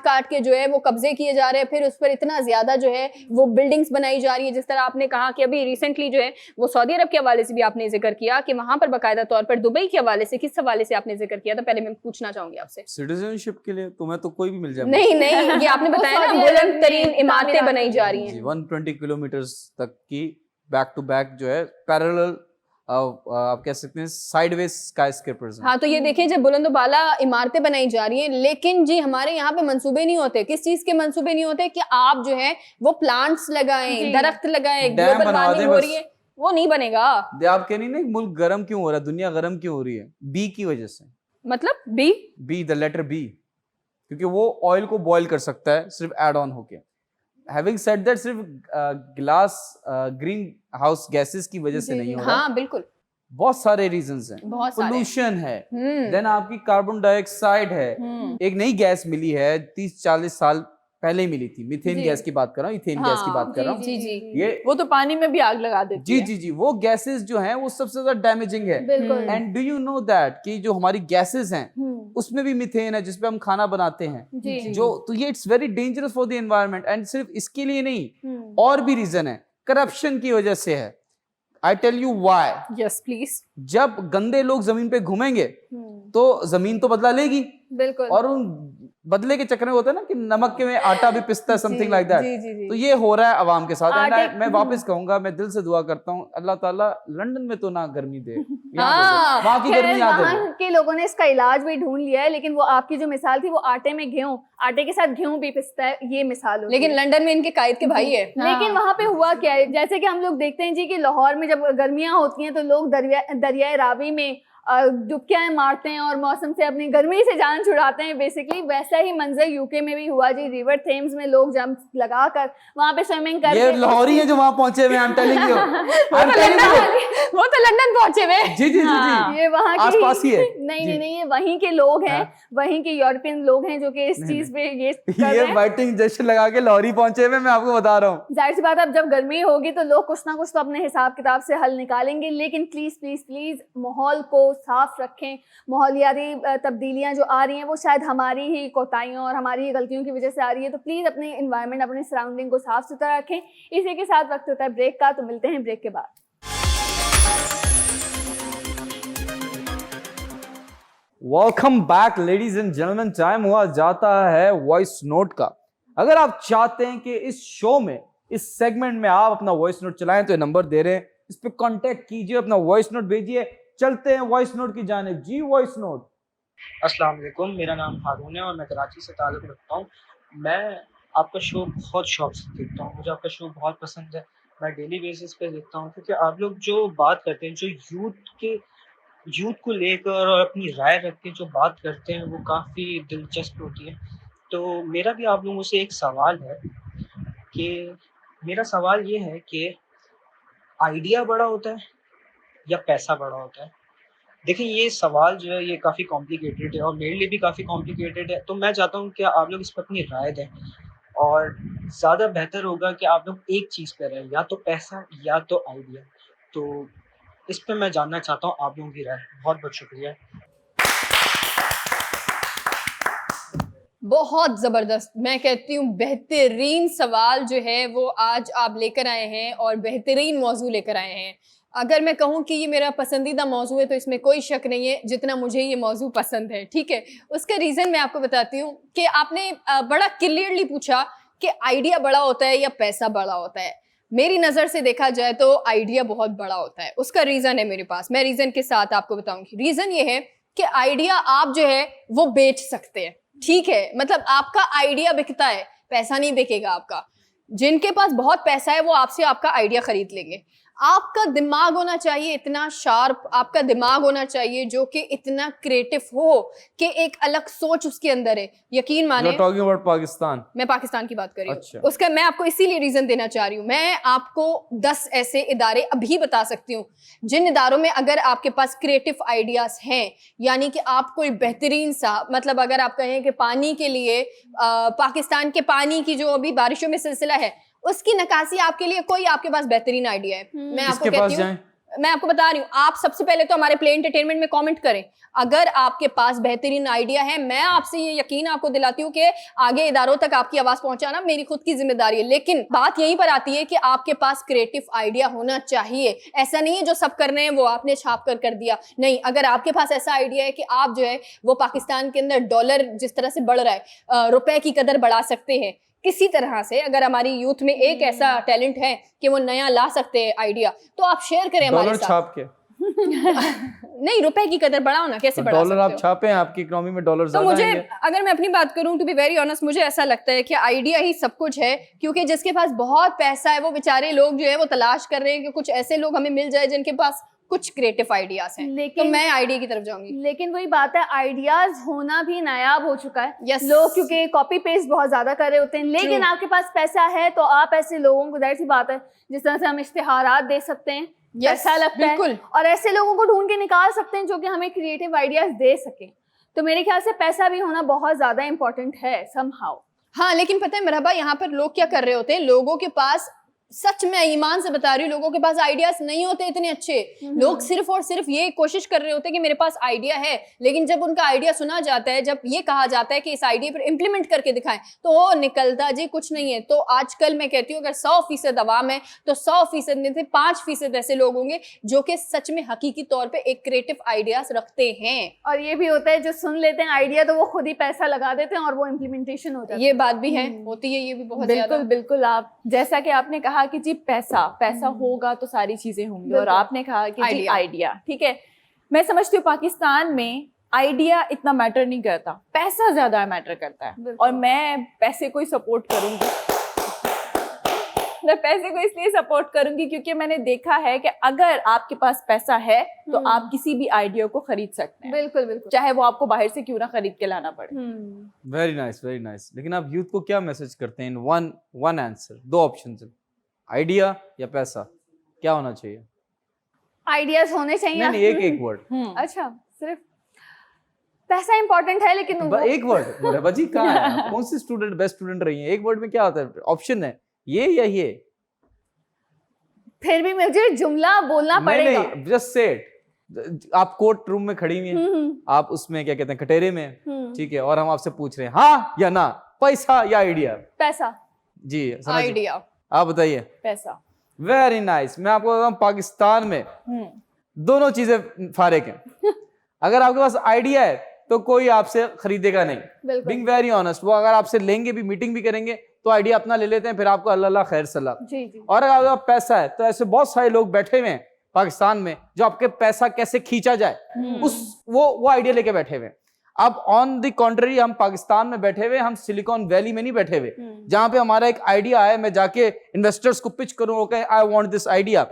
काट के जो है वो कब्जे किए जा रहे हैं, फिर उस पर इतना ज्यादा जो है वो बिल्डिंग्स बनाई जा रही है। जिस तरह आपने कहा कि अभी रिसेंटली जो है वो सऊदी अरब के हवाले से भी आपने जिक्र किया कि वहां पर बाकायदा तौर पर दुबई के हवाले से किस हवाले से आपने जिक्र किया था, पहले मैं पूछना चाहूंगी आपसे। सिटीजनशिप के लिए तुम्हें तो कोई भी मिल जाए। नहीं ये आपने बताया ना बुलंद तरीन इमारतें बनाई जा रही हैं 120 किलोमीटर तक की बैक टू बैक जो है पैरेलल आप कह सकते हैं साइडवेज स्काईस्क्रेपर्स। हाँ तो ये देखिए जब बुलंदोबाला इमारतें बनाई जा रही हैं, लेकिन जी हमारे यहाँ पे मंसूबे नहीं होते। किस चीज के मंसूबे नहीं होते कि आप जो है वो प्लांट्स लगाएं, दरख्त लगाएं, ग्लोबल वार्मिंग हो रही है वो नहीं बनेगा। आप कह नहीं ना मुल्क गर्म क्यों हो रहा है, दुनिया गर्म क्यों हो रही है? बी की वजह से। मतलब बी द लेटर बी, क्योंकि वो ऑयल को बॉयल कर सकता है सिर्फ एड ऑन होके। हैविंग सेड दैट सिर्फ ग्लास ग्रीन हाउस गैसेस की वजह से नहीं हो रहा। हाँ बिल्कुल, बहुत सारे रीजंस हैं। पोल्यूशन है, देन आपकी कार्बन डाइऑक्साइड है। एक नई गैस मिली है 30-40 साल पहले मिली थी, मीथेन गैस की बात कर रहा हूँ, इथेन गैस की बात कर रहा हूँ। जी ये वो तो पानी में भी आग लगा देती है। जी वो गैसेस जो हैं वो सबसे ज्यादा डैमेजिंग है। And do you know that कि जो हमारी गैसेस हैं उसमें भी मीथेन है जिसपे हम खाना बनाते हैं जो, तो ये it's very dangerous for the environment. And सिर्फ इसके लिए नहीं, और भी रीजन है, करप्शन की वजह से है। I tell you why. Yes please. जब गंदे लोग जमीन पे घूमेंगे तो जमीन तो बदला लेगी, बिल्कुल, और उन बदले के चक्कर में होता है ना कि नमक के में आटा भी पिसता है, समथिंग लाइक दैट। तो ये हो रहा है अवाम के साथ। मैं वापस कहूंगा, मैं दिल से दुआ करता हूँ अल्लाह ताला लंदन में तो ना गर्मी दे, वहां की गर्मी याद है। वहाँ के लोगों ने इसका इलाज भी ढूंढ लिया है, लेकिन वो आपकी जो मिसाल थी वो आटे में गेहूं, आटे के साथ गेहूं भी पिसता है, ये मिसाल होती लेकिन है। लंदन में इनके कायद के भाई है। लेकिन वहाँ पे हुआ क्या है, जैसे कि हम लोग देखते हैं जी कि लाहौर में जब गर्मियां होती हैं तो लोग दरियाए रावी में डुबकियां मारते हैं और मौसम से अपनी गर्मी से जान छुड़ाते हैं। बेसिकली वैसा ही मंजर यूके में भी हुआ जी। रिवर थेम्स में लोग जंप लगाकर वहां पे स्विमिंग कर, ये लाहौरी है जो वहां पहुंचे हुए, आई एम टेलिंग यू। वो तो लंदन पहुंचे हुए। जी ये वहां की आसपास ही है। नहीं ये वहीं के लोग हैं, वहीं के यूरोपियन लोग हैं जो कि इस चीज पे ये वाइटिंग जश्न लगा के लाहौरी पहुंचे हुए, मैं आपको बता रहा हूँ। जाहिर सी बात है अब जब गर्मी होगी तो लोग कुछ ना कुछ तो अपने हिसाब किताब से हल निकालेंगे, लेकिन प्लीज प्लीज प्लीज माहौल को को साफ रखें। माहौलियाती तब्दीलियां जो आ रही हैं वो शायद हमारी ही कोताहियों और हमारी ही गलतियों की वजह से आ रही है, तो प्लीज़ अपने इन्वायरमेंट, अपने सराउंडिंग को साफ सुथरा रखें। इसी के साथ वक्त होता है ब्रेक का, तो मिलते हैं ब्रेक के बाद। Welcome back ladies and gentleman. Time हुआ जाता है वॉइस नोट का। अगर आप चाहते हैं कि इस शो में, इस सेगमेंट में आप अपना वॉइस नोट चलाएं तो ये नंबर दे रहे हैं, इस पे कांटेक्ट कीजिए, अपना वॉइस नोट भेजिए। चलते हैं वॉइस नोट की जानिब। जी वॉइस नोट। अस्सलाम वालेकुम, मेरा नाम हारून है और मैं कराची से ताल्लुक़ रखता हूँ। मैं आपका शो बहुत शौक से देखता हूँ, मुझे आपका शो बहुत पसंद है। मैं डेली बेसिस पे देखता हूँ क्योंकि आप लोग जो बात करते हैं, जो यूथ को लेकर और अपनी राय रख के जो बात करते हैं, वो काफ़ी दिलचस्प होती है। तो मेरा भी आप लोगों से एक सवाल है कि मेरा सवाल ये है कि आइडिया बड़ा होता है या पैसा बड़ा होता है? देखिए, ये सवाल जो है ये काफ़ी कॉम्प्लिकेटेड है और मेरे लिए भी काफ़ी कॉम्प्लिकेटेड है। तो मैं चाहता हूँ कि आप लोग इस पर अपनी राय दें और ज़्यादा बेहतर होगा कि आप लोग एक चीज़ पे रहें, या तो पैसा या तो आइडिया। तो इस पे मैं जानना चाहता हूँ आप लोगों की राय। बहुत-बहुत शुक्रिया। बहुत ज़बरदस्त, मैं कहती हूँ बेहतरीन सवाल जो है वो आज आप लेकर आए हैं और बेहतरीन मौजू लेकर आए हैं। अगर मैं कहूँ कि ये मेरा पसंदीदा मौजू है तो इसमें कोई शक नहीं है जितना मुझे ये मौजू पसंद है, ठीक है। उसका रीज़न मैं आपको बताती हूँ कि आपने बड़ा क्लियरली पूछा कि आइडिया बड़ा होता है या पैसा बड़ा होता है। मेरी नज़र से देखा जाए तो आइडिया बहुत बड़ा होता है। उसका रीज़न है मेरे पास, मैं रीज़न के साथ आपको बताऊँगी। रीज़न ये है कि आइडिया आप जो है वो बेच सकते हैं, ठीक है। मतलब आपका आइडिया बिकता है, पैसा नहीं बिकेगा आपका। जिनके पास बहुत पैसा है वो आपसे आपका आइडिया खरीद लेंगे। आपका दिमाग होना चाहिए इतना शार्प, आपका दिमाग होना चाहिए जो कि इतना क्रिएटिव हो कि एक अलग सोच उसके अंदर है। यकीन माने, टॉकिंग अबाउट पाकिस्तान, मैं पाकिस्तान की बात कर रही हूँ। अच्छा। उसका मैं आपको इसीलिए रीजन देना चाह रही हूँ। मैं आपको 10 ऐसे इदारे अभी बता सकती हूँ जिन इदारों में अगर आपके पास क्रिएटिव आइडियाज हैं, यानी कि आप कोई बेहतरीन सा, मतलब अगर आप कहें कि पानी के लिए पाकिस्तान के पानी की जो अभी बारिशों में सिलसिला है उसकी नकासी आपके लिए कोई आपके पास बेहतरीन आइडिया है, मैं आपको कहती हूँ, मैं आपको बता रही हूँ, आप सबसे पहले तो हमारे प्ले एंटरटेनमेंट में कमेंट करें अगर आपके पास बेहतरीन आइडिया है। मैं आपसे ये यकीन आपको दिलाती हूँ कि आगे इदारों तक आपकी आवाज पहुंचाना मेरी खुद की जिम्मेदारी है। लेकिन बात यहीं पर आती है कि आपके पास क्रिएटिव आइडिया होना चाहिए। ऐसा नहीं है जो सब कर रहे हैं वो आपने छाप कर दिया, नहीं। अगर आपके पास ऐसा आइडिया है कि आप जो है वो पाकिस्तान के अंदर डॉलर जिस तरह से बढ़ रहा है, रुपए की कदर बढ़ा सकते हैं किसी तरह से, अगर हमारी यूथ में एक ऐसा टैलेंट है कि वो नया ला सकते हैं आइडिया, तो आप शेयर करें हमारे साथ। छाप के नहीं, रुपए की कदर बढ़ाओ ना, कैसे बढ़ा सकते हो? डॉलर आप छापे हैं, आपकी इकोनॉमी में डॉलर तो मुझे, अगर मैं अपनी बात करूं टू बी वेरी ऑनेस्ट, मुझे ऐसा लगता है कि आइडिया ही सब कुछ है। क्योंकि जिसके पास बहुत पैसा है वो बेचारे लोग जो है वो तलाश कर रहे हैं कि कुछ ऐसे लोग हमें मिल जाए जिनके पास कुछ क्रिएटिव आइडियाज हैं। लेकिन तो मैं आइडिया की तरफ जाऊंगी। लेकिन वही बात है, आइडियाज होना भी नायाब हो चुका है। yes. लोग क्योंकि कॉपी पेस्ट बहुत ज्यादा कर रहे होते हैं। लेकिन आपके पास पैसा है तो आप ऐसे लोगों को, जाहिर सी बात है, जिस तरह से हम इश्तिहारात दे सकते हैं, पैसा लगता है, और ऐसे लोगों को ढूंढ के निकाल सकते हैं जो कि हमें क्रिएटिव आइडियाज दे सके। तो मेरे ख्याल से पैसा भी होना बहुत ज्यादा इंपॉर्टेंट है समहाउ। हाँ, लेकिन पता है मरहबा, यहाँ पर लोग क्या कर रहे होते हैं, लोगों के पास, सच में ईमान से बता रही हूँ, लोगों के पास आइडियाज नहीं होते इतने अच्छे। लोग सिर्फ और सिर्फ ये कोशिश कर रहे होते हैं कि मेरे पास आइडिया है, लेकिन जब उनका आइडिया सुना जाता है, जब ये कहा जाता है कि इस आइडिया पर इम्प्लीमेंट करके दिखाएं, तो वो निकलता जी कुछ नहीं है। तो आजकल मैं कहती हूँ अगर 100% अवाम है तो 100% में से 5% ऐसे लोग होंगे जो कि सच में हकीकी तौर पर एक क्रिएटिव आइडियाज रखते हैं। और ये भी होता है जो सुन लेते हैं आइडिया तो वो खुद ही पैसा लगा देते हैं और वो इम्प्लीमेंटेशन हो जाता है। ये बात भी है, होती है ये भी बहुत ज्यादा। बिल्कुल बिल्कुल। आप जैसा कि आपने कहा कि जी पैसा होगा तो सारी चीजें होंगी, और आपने कहा कि जी आइडिया, ठीक है। मैं समझती हूँ पाकिस्तान में आइडिया इतना मैटर नहीं करता, पैसा ज्यादा मैटर करता है। और मैं पैसे को ही सपोर्ट करूंगी, मैं पैसे को इसलिए सपोर्ट करूंगी क्योंकि मैंने देखा है कि अगर आपके पास पैसा है तो आप किसी भी आइडिया को खरीद सकते हैं। बिल्कुल बिल्कुल, चाहे वो आपको बाहर से क्यों ना खरीद के लाना पड़े। Very nice, very nice. लेकिन आप यूथ को क्या मैसेज करते हैं इन वन आंसर? 2 ऑप्शन है, आइडिया या पैसा, क्या होना चाहिए? आइडियाज होने चाहिए। नहीं, एक वर्ड। अच्छा, सिर्फ पैसा इंपॉर्टेंट है, लेकिन एक वर्ड। मुरहबा जी कहाँ है? कौन सी स्टूडेंट बेस्ट स्टूडेंट रही है? एक वर्ड में क्या होता है? ऑप्शन है ये या ये? फिर भी मुझे जुमला बोलना पड़ेगा। नहीं, जस्ट से इट। आप कोर्ट रूम में खड़ी हुई हैं, आप उसमें क्या कहते हैं कटेरे में, ठीक है, और हम आपसे पूछ रहे हैं हाँ या ना, पैसा या आइडिया? पैसा। जी आइडिया। आप बताइए। पैसा। Very nice. मैं आपको बताऊं पाकिस्तान में दोनों चीजें फारिग हैं। अगर आपके पास आइडिया है तो कोई आपसे खरीदेगा नहीं, बीइंग वेरी ऑनेस्ट। वो अगर आपसे लेंगे भी, मीटिंग भी करेंगे तो आइडिया अपना ले लेते हैं, फिर आपको अल्लाह खैर सलाह। जी जी। और अगर आपका पैसा है तो ऐसे बहुत सारे लोग बैठे हुए हैं पाकिस्तान में जो आपके पैसा कैसे खींचा जाए वो आइडिया लेके बैठे हुए हैं। अब ऑन द कॉन्ट्ररी हम पाकिस्तान में बैठे हुए, हम सिलिकॉन वैली में नहीं बैठे हुए जहां पे हमारा एक आइडिया है, मैं जाके इन्वेस्टर्स को पिच करूं, okay I want this idea.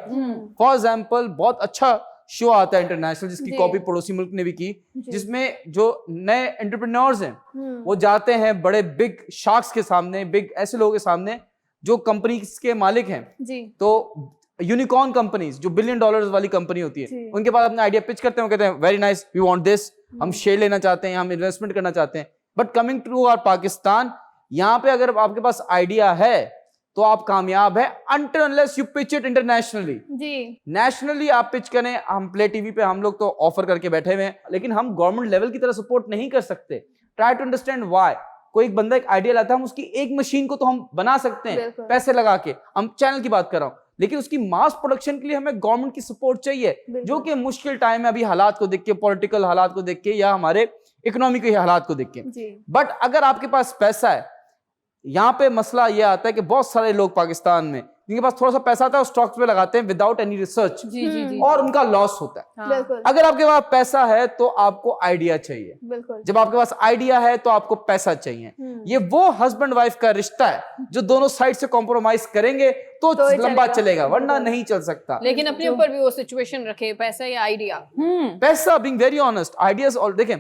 For example बहुत अच्छा शो आता है इंटरनेशनल जिसकी कॉपी पड़ोसी मुल्क ने भी की, जिसमें जो नए एंटरप्रेन्योर्स हैं वो जाते हैं बड़े बिग शार्क्स के सामने, बिग ऐसे लोगों के सामने जो कंपनीज के मालिक हैं जी। तो यूनिकॉर्न कंपनीज जो $1 बिलियन वाली कंपनी होती है, उनके पास अपना आइडिया पिच करते हैं, वो कहते हैं very nice, we want this, हम शेयर लेना चाहते हैं, हम इन्वेस्टमेंट करना चाहते हैं। But coming to our Pakistan, यहाँ पे अगर आपके पास आइडिया है तो आप कामयाब है until unless you pitch it internationally। जी। नेशनली आप पिच करें, हम प्ले टीवी पे हम लोग तो ऑफर करके बैठे हुए हैं, लेकिन हम गवर्नमेंट लेवल की तरह सपोर्ट नहीं कर सकते। Try to understand why. कोई एक बंदा एक आइडिया लाता है, हम उसकी एक मशीन को तो हम बना सकते हैं पैसे लगा के, हम चैनल की बात कर रहा हूं, लेकिन उसकी मास प्रोडक्शन के लिए हमें गवर्नमेंट की सपोर्ट चाहिए, जो कि मुश्किल टाइम है अभी हालात को देख के, पॉलिटिकल हालात को देख के या हमारे इकोनॉमिक हालात को देख के। बट अगर आपके पास पैसा है, यहाँ पे मसला ये आता है कि बहुत सारे लोग पाकिस्तान में जिनके पास थोड़ा सा पैसा आता है स्टॉक्स पे लगाते हैं विदाउट एनी रिसर्च, और उनका लॉस होता है। बिल्कुल। अगर आपके पास पैसा है तो आपको आइडिया चाहिए, बिल्कुल। जब आपके पास आइडिया है तो आपको पैसा चाहिए। ये वो हस्बैंड वाइफ का रिश्ता है जो दोनों साइड से कॉम्प्रोमाइज करेंगे तो लंबा चलेगा, वरना नहीं चल सकता। लेकिन अपने ऊपर भी वो सिचुएशन रखे, पैसा या आइडिया। पैसा, बीइंग वेरी ऑनेस्ट, आइडियाज। और देखें,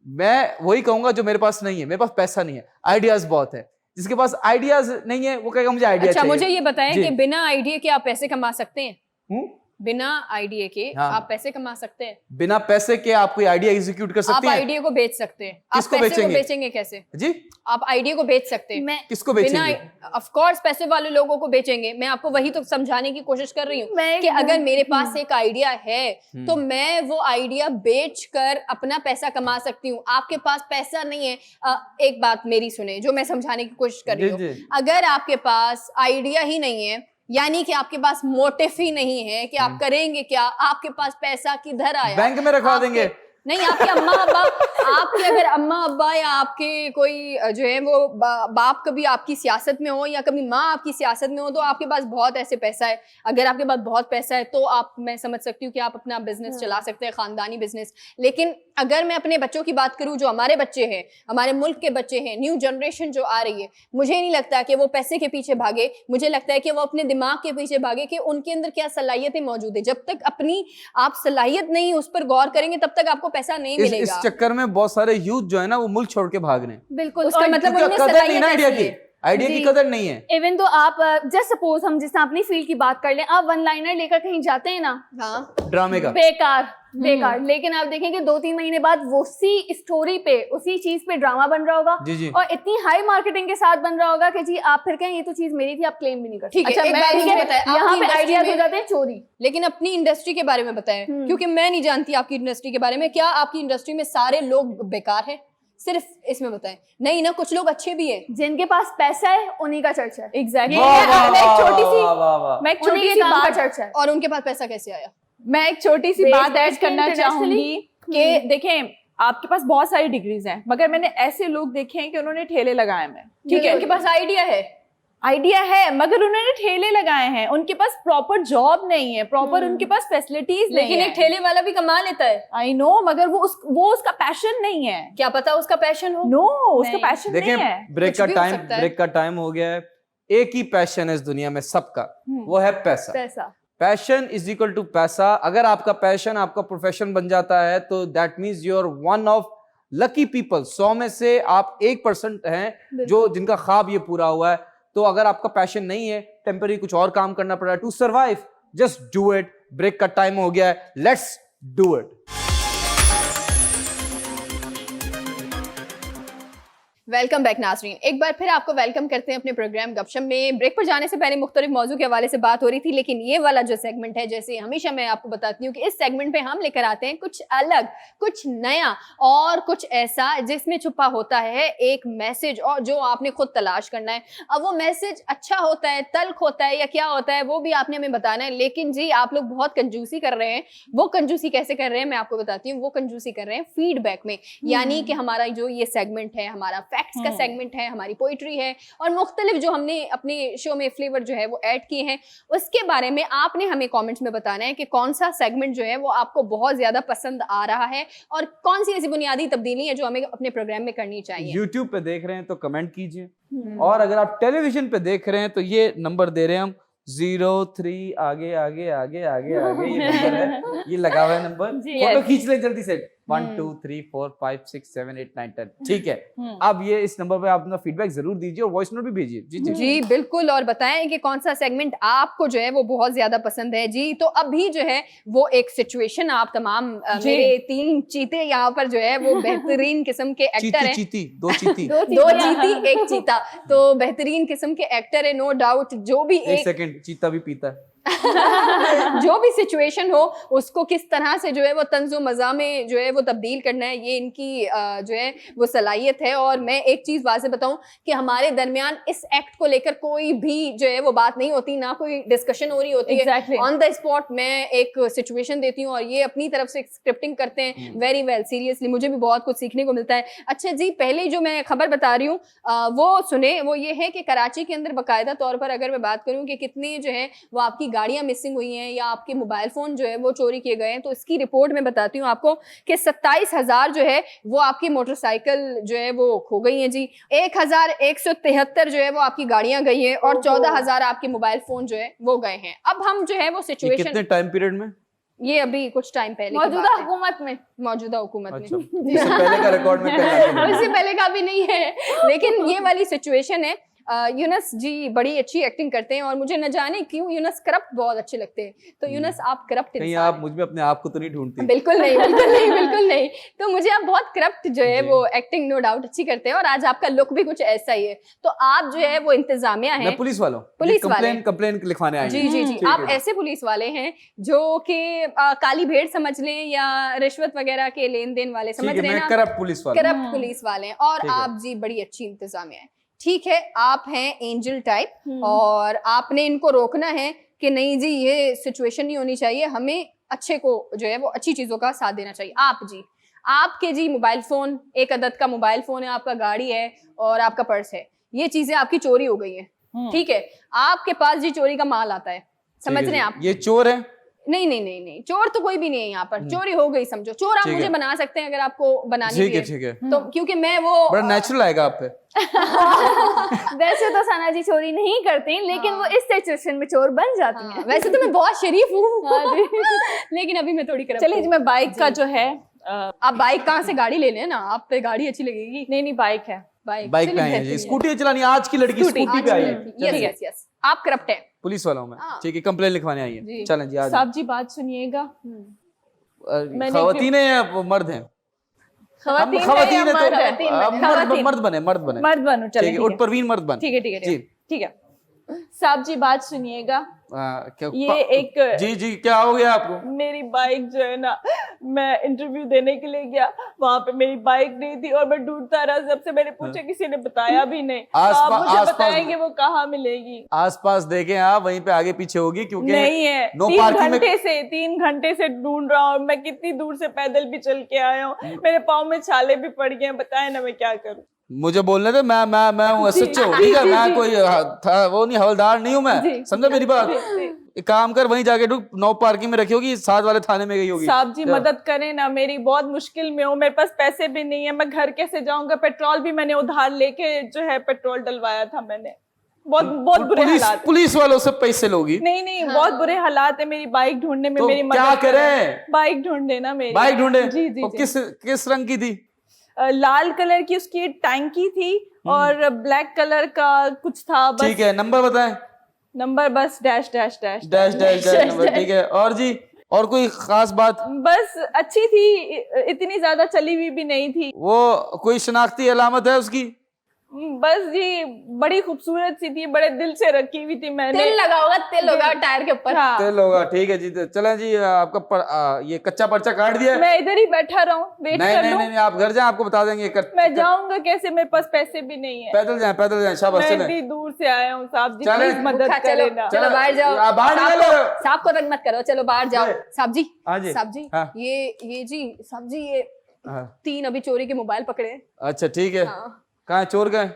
मैं वही कहूंगा जो मेरे पास नहीं है, मेरे पास पैसा नहीं है, आइडियाज बहुत है। जिसके पास आइडियाज नहीं है वो कहेगा मुझे आइडिया अच्छा चाहिए। मुझे ये बताएं कि बिना आइडिया के आप पैसे कमा सकते हैं? बिना आइडिया के आप पैसे कमा सकते हैं? बिना पैसे के आप कोई आइडिया एग्जीक्यूट कर सकते हैं? आप आइडिया को बेच सकते हैं। किसको आप पैसे बेचेंगे? को बेचेंगे कैसे जी? आप आइडिया को बेच सकते हैं। किसको बेचेंगे? ऑफ कोर्स पैसे वाले लोगों को बेचेंगे। मैं आपको वही तो समझाने की कोशिश कर रही हूँ कि अगर मेरे पास एक आइडिया है तो मैं वो आइडिया बेच कर अपना पैसा कमा सकती हूँ। आपके पास पैसा नहीं है, एक बात मेरी सुने जो मैं समझाने की कोशिश कर रही हूँ। अगर आपके पास आइडिया ही नहीं है, यानी कि आपके पास मोटिव ही नहीं है कि आप करेंगे क्या, आपके पास पैसा किधर आया? बैंक में रखवा देंगे। नहीं, आपके अम्मा अब्बा, आपके अगर अम्मा अब्बा या आपके कोई जो है वो बाप कभी आपकी सियासत में हो या कभी माँ आपकी सियासत में हो तो आपके पास बहुत ऐसे पैसा है। अगर आपके पास बहुत पैसा है तो आप, मैं समझ सकती हूँ कि आप अपना बिजनेस चला सकते हैं, खानदानी बिजनेस। लेकिन अगर मैं अपने बच्चों की बात करूँ, जो हमारे बच्चे हैं, हमारे मुल्क के बच्चे हैं, न्यू जनरेशन जो आ रही है, मुझे नहीं लगता कि वो पैसे के पीछे भागे। मुझे लगता है कि वो अपने दिमाग के पीछे भागे कि उनके अंदर क्या सलाहियतें मौजूद है। जब तक अपनी आप सलाहियत नहीं उस पर गौर करेंगे तब तक आपको पैसा नहीं मिलेगा। इस चक्कर में बहुत सारे यूथ जो है ना वो मुल्क छोड़ के भाग रहे हैं। बिल्कुल। उसका मतलब उनमें सलाहियत आइडिया की, आइडिया की कदर नहीं है। इवन तो आप जस्ट सपोज हम जिस अपनी फील्ड की बात कर लें, आप वन लाइनर लेकर कहीं जाते हैं ना, ड्रामे का, बेकार बेकार। लेकिन आप देखेंगे 2-3 महीने बाद उसी स्टोरी पे, उसी चीज पे ड्रामा बन रहा होगा और इतनी हाई मार्केटिंग के साथ बन रहा होगा कि जी आप फिर कहें ये तो चीज मेरी थी, आप क्लेम भी नहीं कर सकते। ठीक है, यहाँ पे आइडियाज हो जाते हैं चोरी। लेकिन अपनी इंडस्ट्री के बारे में बताएं, क्योंकि मैं नहीं जानती आपकी इंडस्ट्री के बारे में। क्या आपकी इंडस्ट्री में सारे लोग बेकार हैं? सिर्फ इसमें बताएं। नहीं ना, कुछ लोग अच्छे भी हैं। जिनके पास पैसा है उन्हीं का चर्चा है। एग्जैक्टली। मैं एक छोटी सी बात चर्चा है। और उनके पास पैसा कैसे आया? मैं एक छोटी सी बात ऐड करना चाहूंगी कि देखें, आपके पास बहुत सारी डिग्रीज हैं, मगर मैंने ऐसे लोग देखे हैं कि उन्होंने ठेले लगाए हैं। ठीक है, उनके पास आइडिया है मगर उन्होंने ठेले लगाए हैं। उनके पास प्रॉपर जॉब नहीं है, प्रॉपर उनके पास फैसिलिटीज नहीं है। लेकिन एक ठेले वाला भी कमा लेता है। आई नो, मगर वो उसका पैशन नहीं है। क्या पता उसका पैशन हो? नो, उसका पैशन नहीं है। ब्रेक का टाइम हो गया है। एक ही पैशन है इस दुनिया में सबका, वो है पैसा। पैशन इज इक्वल टू पैसा। अगर आपका पैशन आपका प्रोफेशन बन जाता है तो that means you are one of lucky people. 100 में से आप 1% हैं जो जिनका ख्वाब ये पूरा हुआ है। तो अगर आपका पैशन नहीं है, टेम्पररी कुछ और काम करना पड़ रहा है to survive, just do it. Break का टाइम हो गया है, let's do it. Welcome back नाज़रीन, एक बार फिर आपको वेलकम करते हैं अपने प्रोग्राम गपशप में। ब्रेक पर जाने से पहले मुख्तलिफ मौजू के हवाले से बात हो रही थी, लेकिन ये वाला जो सेगमेंट है, जैसे हमेशा मैं आपको बताती हूँ कि इस सेगमेंट पे हम लेकर आते हैं कुछ अलग, कुछ नया और कुछ ऐसा जिसमें छुपा होता है एक मैसेज, और जो आपने खुद तलाश करना है। अब वो मैसेज अच्छा होता है, तल्ख होता है या क्या होता है, वो भी आपने हमें बताना है। लेकिन जी आप लोग बहुत कंजूसी कर रहे हैं। वो कंजूसी कैसे कर रहे हैं मैं आपको बताती हूँ। वो कंजूसी कर रहे हैं फीडबैक में, यानी कि हमारा जो ये सेगमेंट है, हमारा फैक्ट्स का सेगमेंट है, हमारी पोइट्री है और मुख्तलिफ जो हमने अपने शो में फ्लेवर जो है वो ऐड किए हैं, उसके बारे में आपने हमें कमेंट्स में बताना है कि कौन सा सेगमेंट जो है वो आपको बहुत ज्यादा पसंद आ रहा है और कौन सी ऐसी बुनियादी तब्दीली है जो हमें अपने प्रोग्राम में करनी चाहिए। YouTube पे देख रहे हैं तो कमेंट कीजिए, और अगर आप टेलीविजन पे देख रहे हैं तो ये नंबर दे रहे हैं हम 03 आगे आगे आगे आगे आगे ये नंबर है, ये लगा हुआ है नंबर, फोटो खींच ले जल्दी से। 1 2 3 4 5 6 7 8 9 10 ठीक है। अब ये इस नंबर पे आप अपना फीडबैक जरूर दीजिए और वॉइस नोट भी भेजिए। जी जी जी बिल्कुल, और बताएं कि कौन सा सेगमेंट आपको जो है वो बहुत ज्यादा पसंद है। जी तो अभी जो है वो एक सिचुएशन आप तमाम मेरे 3 चीते यहाँ पर जो है वो बेहतरीन किस्म के एक्टर हैं। चीती 2 चीती दो चीती 1 चीता, तो बेहतरीन किस्म के एक्टर है नो डाउट। जो भी एक सेकंड, चीता भी पीता है। जो भी सिचुएशन हो उसको किस तरह से जो है वो तंज़ो मज़ा में जो है वो तब्दील करना है, ये इनकी जो है वो सलाहियत है। और मैं एक चीज़ वाज़े बताऊं कि हमारे दरमियान इस एक्ट को लेकर कोई भी जो है वो बात नहीं होती, ना कोई डिस्कशन हो रही होती है। ऑन द स्पॉट मैं एक सिचुएशन देती हूँ और ये अपनी तरफ से स्क्रिप्टिंग करते हैं वेरी वेल। सीरियसली मुझे भी बहुत कुछ सीखने को मिलता है। अच्छा जी, पहले जो मैं खबर बता रही हूँ वो सुने। वो ये है कि कराची के अंदर बाकायदा तौर पर अगर मैं बात करूँ कि कितने जो है वो आपकी गाड़ियां मिसिंग हुई हैं या आपके मोबाइल फोन जो है वो चोरी किए गए हैं, तो इसकी रिपोर्ट में बताती हूँ आपको कि 27,000 जो है वो आपकी मोटरसाइकिल जो है वो खो गई हैं जी। 1,173 जो है वो आपकी गाड़ियां गई हैं और 14,000 आपके मोबाइल फोन जो है वो गए हैं। अब हम जो है वो सिचुएशन कितने टाइम पीरियड में? ये अभी कुछ टाइम पहले मौजूदा हुकूमत में अच्छा, इससे पहले का रिकॉर्ड में उससे पहले का भी नहीं है, लेकिन ये वाली सिचुएशन है। यूनस जी बड़ी अच्छी एक्टिंग करते हैं और मुझे न जाने क्यों यूनस करप्ट बहुत अच्छे लगते हैं। तो यूनस आप करप्ट नहीं, आप मुझ में अपने आप को तो नहीं ढूंढती? बिल्कुल नहीं, बिल्कुल नहीं, बिल्कुल नहीं। तो मुझे आप बहुत करप्ट जो है वो एक्टिंग नो डाउट अच्छी करते हैं और आज आपका लुक भी कुछ ऐसा ही है। तो आप जो है वो इंतजामिया है, पुलिस वालों, पुलिस वाले कंप्लेन लिखवाने आए। जी जी जी, आप ऐसे पुलिस वाले हैं जो कि काली भेड़ समझ लें या रिश्वत वगैरह के लेन देन वाले समझ लें, करप्ट पुलिस वाले हैं। और आप जी बड़ी अच्छी इंतजामिया है, ठीक है। आप हैं एंजल टाइप और आपने इनको रोकना है कि नहीं जी ये सिचुएशन नहीं होनी चाहिए, हमें अच्छे को जो है वो अच्छी चीजों का साथ देना चाहिए। आप जी, आपके जी मोबाइल फोन, 1 अदद का मोबाइल फोन है, आपका गाड़ी है और आपका पर्स है, ये चीजें आपकी चोरी हो गई हैं, ठीक है। आपके पास जी चोरी का माल आता है, समझ रहे हैं आप? ये चोर है? नहीं नहीं नहीं नहीं, चोर तो कोई भी नहीं है यहाँ पर। चोरी हो गई समझो। चोर आप मुझे बना सकते हैं अगर आपको बनानी है, ठीक है, तो क्योंकि मैं वो बड़ा नेचुरल आएगा आप पे। वैसे तो सना जी चोरी नहीं करती, लेकिन वो इस सिचुएशन में चोर बन जाती हैं। वैसे तो मैं बहुत शरीफ हूँ लेकिन अभी मैं थोड़ी करप्ट हूँ। चलिए जी, मैं बाइक का जो है आप बाइक कहाँ से गाड़ी ले लें ना, आप पे गाड़ी अच्छी लगेगी। नहीं बाइक है, बाइक पे आई है जी, स्कूटी चलानी आज की लड़की स्कूटी पे आई है। यस यस, आप करप्ट हैं। पुलिस वालों में, ठीक है, कंप्लेन लिखवाने आई है। चलें जी, आज साहब जी बात सुनिएगा। खवातीन है या मर्द हैं? खवातीन है तो मर्द बने, मर्द बनो। चलिए उठ परवीन मर्द बन। ठीक है साहब जी बात सुनिएगा। ये एक जी क्या हो गया आपको? मेरी बाइक जो है ना, मैं इंटरव्यू देने के लिए गया, वहाँ पे मेरी बाइक नहीं थी और मैं ढूंढता रहा, जब से मैंने पूछा किसी ने बताया भी नहीं। आप मुझे बताएंगे वो कहाँ मिलेगी? आसपास देखें आप, वहीं पे आगे पीछे होगी, क्योंकि नहीं है। 3 घंटे से ढूंढ रहा हूँ, मैं कितनी दूर से पैदल भी चल के आया हूँ, मेरे पाँव में छाले भी पड़ गए, बताए ना मैं क्या करूँ? मुझे बोलने दे, मैं सच्चे हूँ, ठीक है, मैं कोई वो नहीं, हवलदार नहीं हूँ मैं, समझा मेरी बात? एक काम कर, वहीं जाके ढूंढ, नो पार्किंग में रखी होगी, साथ वाले थाने में गई होगी। साहब जी मदद करें ना, मेरी बहुत मुश्किल में हूँ, मेरे पास पैसे भी नहीं है, मैं घर कैसे जाऊंगा? पेट्रोल भी मैंने उधार लेके जो है पेट्रोल डलवाया था मैंने। बहुत बुरे हालात। पुलिस वालों से पैसे लोगी? नहीं, बहुत बुरे हालात है मेरी बाइक ढूंढने में। मेरी क्या करें? बाइक ढूंढे ना मेरी। बाइक ढूंढे? जी। किस रंग की थी? लाल कलर की उसकी टैंकी थी और ब्लैक कलर का कुछ था बस। ठीक है, नंबर बताएं। नंबर बस डैश नंबर, ठीक है। और जी, और कोई खास बात? बस अच्छी थी, इतनी ज्यादा चली हुई भी नहीं थी। वो कोई शनाख्ती अलामत है उसकी? बस जी बड़ी खूबसूरत सी थी, बड़े दिल से रखी हुई थी मैंने। तिल लगा होगा, तिल होगा टायर के ऊपर। हाँ। तेल होगा, ठीक है जी। तो चलें जी, आपका ये कच्चा पर्चा काट दिया है? मैं इधर ही बैठा रहा हूँ, वेट नहीं कर नहीं लूं? नहीं, आप घर जाएं, आपको बता देंगे। मैं जाऊंगा कैसे, मेरे पास पैसे भी नहीं है। पैदल जाएं, पैदल जाएं, शाबाश। मैं चलें इतनी दूर से आया हूँ साहब जी, चलें। प्लीज मदद चलो करें ना। चलो बाहर जाओ, आप बाहर निकलो। साहब को रंग मत करो, चलो बाहर जाओ। साहब जी, हाँ जी, साहब जी, हाँ। ये जी साहब जी, ये हाँ। 3 अभी चोरी के मोबाइल पकड़े हैं। अच्छा ठीक है। हाँ। कहाँ है चोर? गए?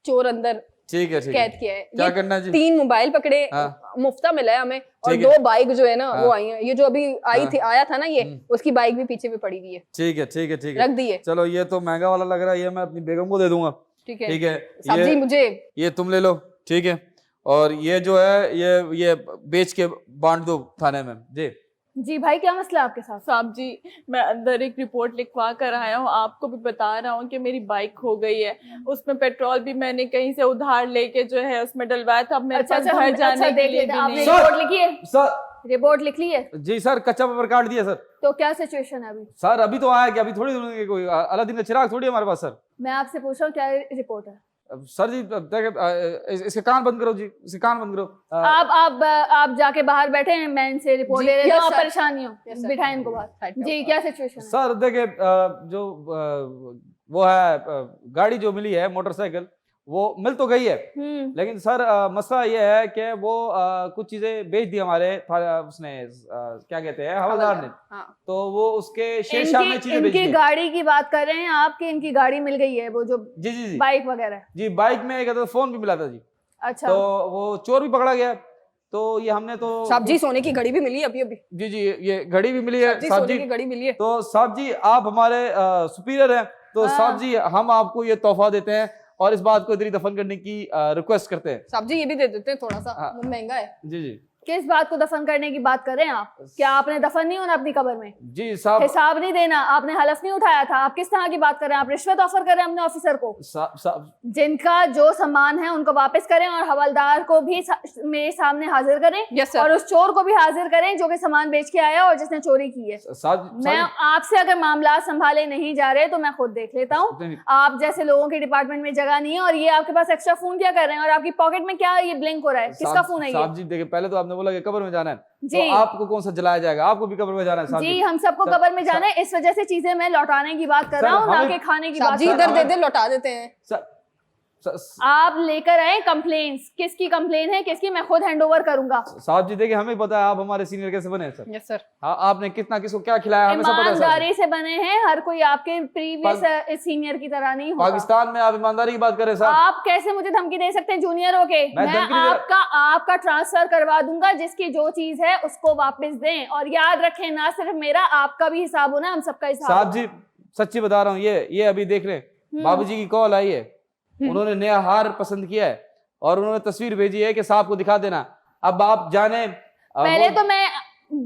चोर अंदर ठीक है, ठीक कैद है। किया है। क्या ये करना है जी? 3 मोबाइल पकड़े, हाँ। मुफ्ता मिला है हमें, और ठीक है। 2 बाइक जो है ना हाँ। वो आई हैं। ये जो अभी आई हाँ। थी, आया था ना ये, हम्म। उसकी बाइक भी पीछे पे पड़ी हुई है, ठीक है, ठीक है, ठीक है, रख दी है। चलो ये तो महंगा वाला लग रहा है, ये मैं अपनी बेगम को दे दूंगा। ठीक है, ठीक है, साहब जी मुझे ये तुम ले लो, ठीक है। और ये जो है ये बेच के बांट दो थाने में जी। जी भाई, क्या मसला है आपके साथ? साहब जी मैं अंदर एक रिपोर्ट लिखवा कर आया हूँ, आपको भी बता रहा हूँ कि मेरी बाइक खो गई है। उसमें पेट्रोल भी मैंने कहीं से उधार लेके जो है उसमें डलवाया था। अब मेरे पास घर जाने के लिए भी आपने नहीं। रिपोर्ट लिखी है? सर रिपोर्ट लिख ली है? जी सर, कच्चा पेपर काट दिया सर। तो क्या सिचुएशन है अभी? सर अभी तो आया कि अभी थोड़ी दूर कोई अलादीन का चिराग थोड़ी है हमारे पास सर। मैं आपसे पूछ रहा हूँ क्या रिपोर्ट है? अब सर जी इसके कान बंद करो जी, इसके कान बंद करो। आप जाके बाहर बैठे हैं, मैं इनसे रिपोर्ट जी, ले रही yes, हूँ, आप sir. परेशान नहीं हो, Yes, sir. बिठाएं इनको बाहर। साइड पे जी आओ। क्या सिचुएशन है? सर देखिए जो वो है गाड़ी जो मिली है मोटरसाइकिल, वो मिल तो गई है, लेकिन सर मसला ये है कि वो कुछ चीजें बेच दी हमारे उसने क्या कहते हैं हवलदार ने। हाँ। तो वो उसके शेरशाह में चीजें बेच इनकी दी। गाड़ी की बात कर रहे हैं आपकी? इनकी गाड़ी मिल गई है, वो जो जी जी जी बाइक वगैरह? जी, बाइक में एक फोन भी मिला था जी। अच्छा। तो वो चोर भी पकड़ा गया। तो ये हमने तो साहब जी सोने की घड़ी भी मिली है अभी अभी। जी जी, ये घड़ी भी मिली है जी, साहब सोने जी। की घड़ी मिली है। तो साहब जी आप हमारे सुपीरियर हैं, तो हाँ। साहब जी हम आपको ये तोहफा देते हैं और इस बात को इधर ही दफन करने की रिक्वेस्ट करते हैं। साहब जी ये भी दे देते हैं थोड़ा सा, हाँ। वो महंगा है। जी जी किस बात को दफन करने की बात कर रहे हैं आप? क्या आपने दफन नहीं होना अपनी कब्र में? जी साहब, हिसाब नहीं देना? आपने हलफ नहीं उठाया था? आप किस तरह की बात कर रहे हैं? आप रिश्वत ऑफर कर रहे हैं अपने ऑफिसर को? साहब जिनका जो सामान है उनको वापस करें और हवलदार को भी मेरे सामने हाजिर करें। Yes, sir. और उस चोर को भी हाजिर करें जो कि सामान बेच के आया और जिसने चोरी की है। मैं आपसे अगर मामला संभाले नहीं जा रहे तो मैं खुद देख लेता हूँ। आप जैसे लोगों के डिपार्टमेंट में जगह नहीं है। और ये आपके पास एक्स्ट्रा फोन क्या कर रहे हैं? और आपकी पॉकेट में क्या ये ब्लिंक हो रहा है? किसका फोन है ये? साहब जी देखिए, पहले तो आपने बोला कि कब्र में जाना है, जी। तो आपको कौन सा जलाया जाएगा? आपको भी कब्र में जाना है साहब जी, हम सबको कब्र में जाना है। इस वजह से चीजें मैं लौटाने की बात कर रहा हूँ, ना कि खाने की साहब बात जी कर रहा इधर हूँ। दे दे, लौटा देते हैं। आप लेकर आए कंप्लेंट्स। किसकी कंप्लेन है, किसकी? मैं खुद हैंडओवर करूंगा। साहब जी देखिए, हमें पता है आप हमारे सीनियर कैसे बने हैं सर। Yes sir. आपने कितना किसको क्या खिलाया हमें सब पता है सर। ईमानदारी से बने हैं, हर कोई आपके प्रीवियस सीनियर की तरह नहीं होगा। पाकिस्तान में आप ईमानदारी की बात करें साहब। आप कैसे मुझे धमकी दे सकते हैं जूनियर होके? मैं आपका ट्रांसफर करवा दूंगा। जिसकी जो चीज है उसको वापस दें। और याद रखें, ना सिर्फ मेरा, आपका भी हिसाब होना, हम सबका हिसाब। साहब जी सच्ची बता रहा हूँ, ये अभी देख रहे बाबूजी की कॉल आई है, उन्होंने नया हार पसंद किया है और उन्होंने तस्वीर भेजी है कि साहब को दिखा देना। अब आप जाने, पहले तो मैं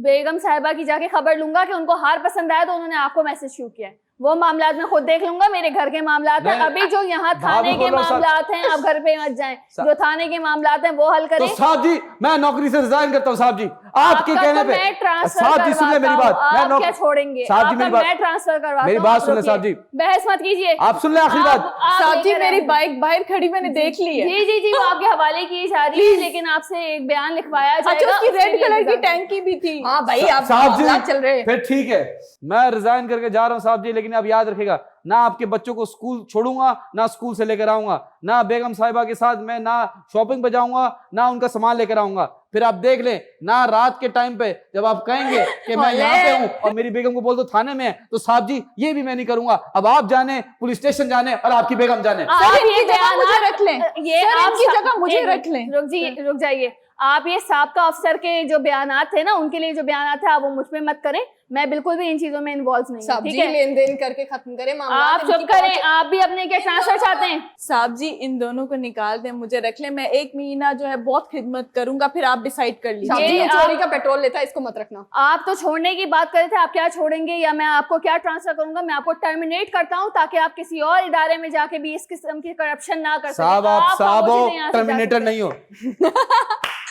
बेगम साहिबा की जाके खबर लूंगा कि उनको हार पसंद आया तो उन्होंने आपको मैसेज शूट किया है। वो मामलात में खुद देख लूंगा। मेरे घर के मामलात हैं, अभी जो यहाँ थाने के मामलात हैं, आप घर पे मत जाएं। जो थाने के मामलात हैं वो हल करें। तो साहब जी मैं नौकरी से रिजाइन करता हूँ साहब जी, आपके कहने पे। मैं ट्रांसफर साहब जी सुन ले मेरी बात, आप क्या छोड़ेंगे? साहब जी मेरी बात, मैं ट्रांसफर करवाता हूं। मेरी बात सुन ले साहब जी, बहस मत कीजिए। आप सुन ले आखिरी बात। साहब जी मेरी बाइक बाहर खड़ी मैंने देख ली है। जी जी जी, वो आपके हवाले की जा रही है, लेकिन आपसे एक बयान लिखवाया जाएगा। अच्छा, उसकी रेड कलर की टैंकी भी थी। हाँ भाई, आप साहब जी चल रहे हैं। फिर ठीक है, मैं रिजाइन करके जा रहा हूँ साहब जी, लेकिन आप याद रखिएगा, ना आपके बच्चों को स्कूल छोड़ूंगा, ना स्कूल से लेकर आऊंगा, ना बेगम साहिबा के साथ मैं ना शॉपिंग पे जाऊंगा, ना उनका सामान लेकर आऊंगा। फिर आप देख लें, ना रात के टाइम पे जब आप कहेंगे कि मैं यहाँ पे हूँ और मेरी बेगम को बोल दो थाने में है, तो साहब जी ये भी मैं नहीं करूंगा। अब आप जाने, पुलिस स्टेशन जाने और आपकी बेगम जाने। आप ये बयान मुझे रख लें, ये आपकी जगह मुझे रख लें। रुक जाइए। आप ये साबका अफसर के जो बयानात थे ना, उनके लिए जो बयानात थे, आप वो मुझ पे मत करें। मैं बिल्कुल भी इन चीजों में इन्वॉल्व नहीं हूं, ठीक है? लेन देन करके खत्म करें मामला। आप चुप करें। आप भी अपने क्या ट्रांसफर चाहते हैं? साहब जी इन दोनों को निकाल दें, मुझे रख लें। मैं 1 महीना जो है बहुत खिदमत करूंगा, फिर आप डिसाइड कर लीजिए। चोरी का पेट्रोल लेता है, इसको मत रखना। आप तो छोड़ने की बात कर रहे थे, आप क्या छोड़ेंगे या मैं आपको क्या ट्रांसफर करूंगा? मैं आपको टर्मिनेट करता हूं ताकि आप किसी और इदारे में जाके भी इस किस्म की करप्शन ना कर सकें। साहब आप साहब हो, opposite यहाँ से जा टर्मिनेटर सकते नहीं हो।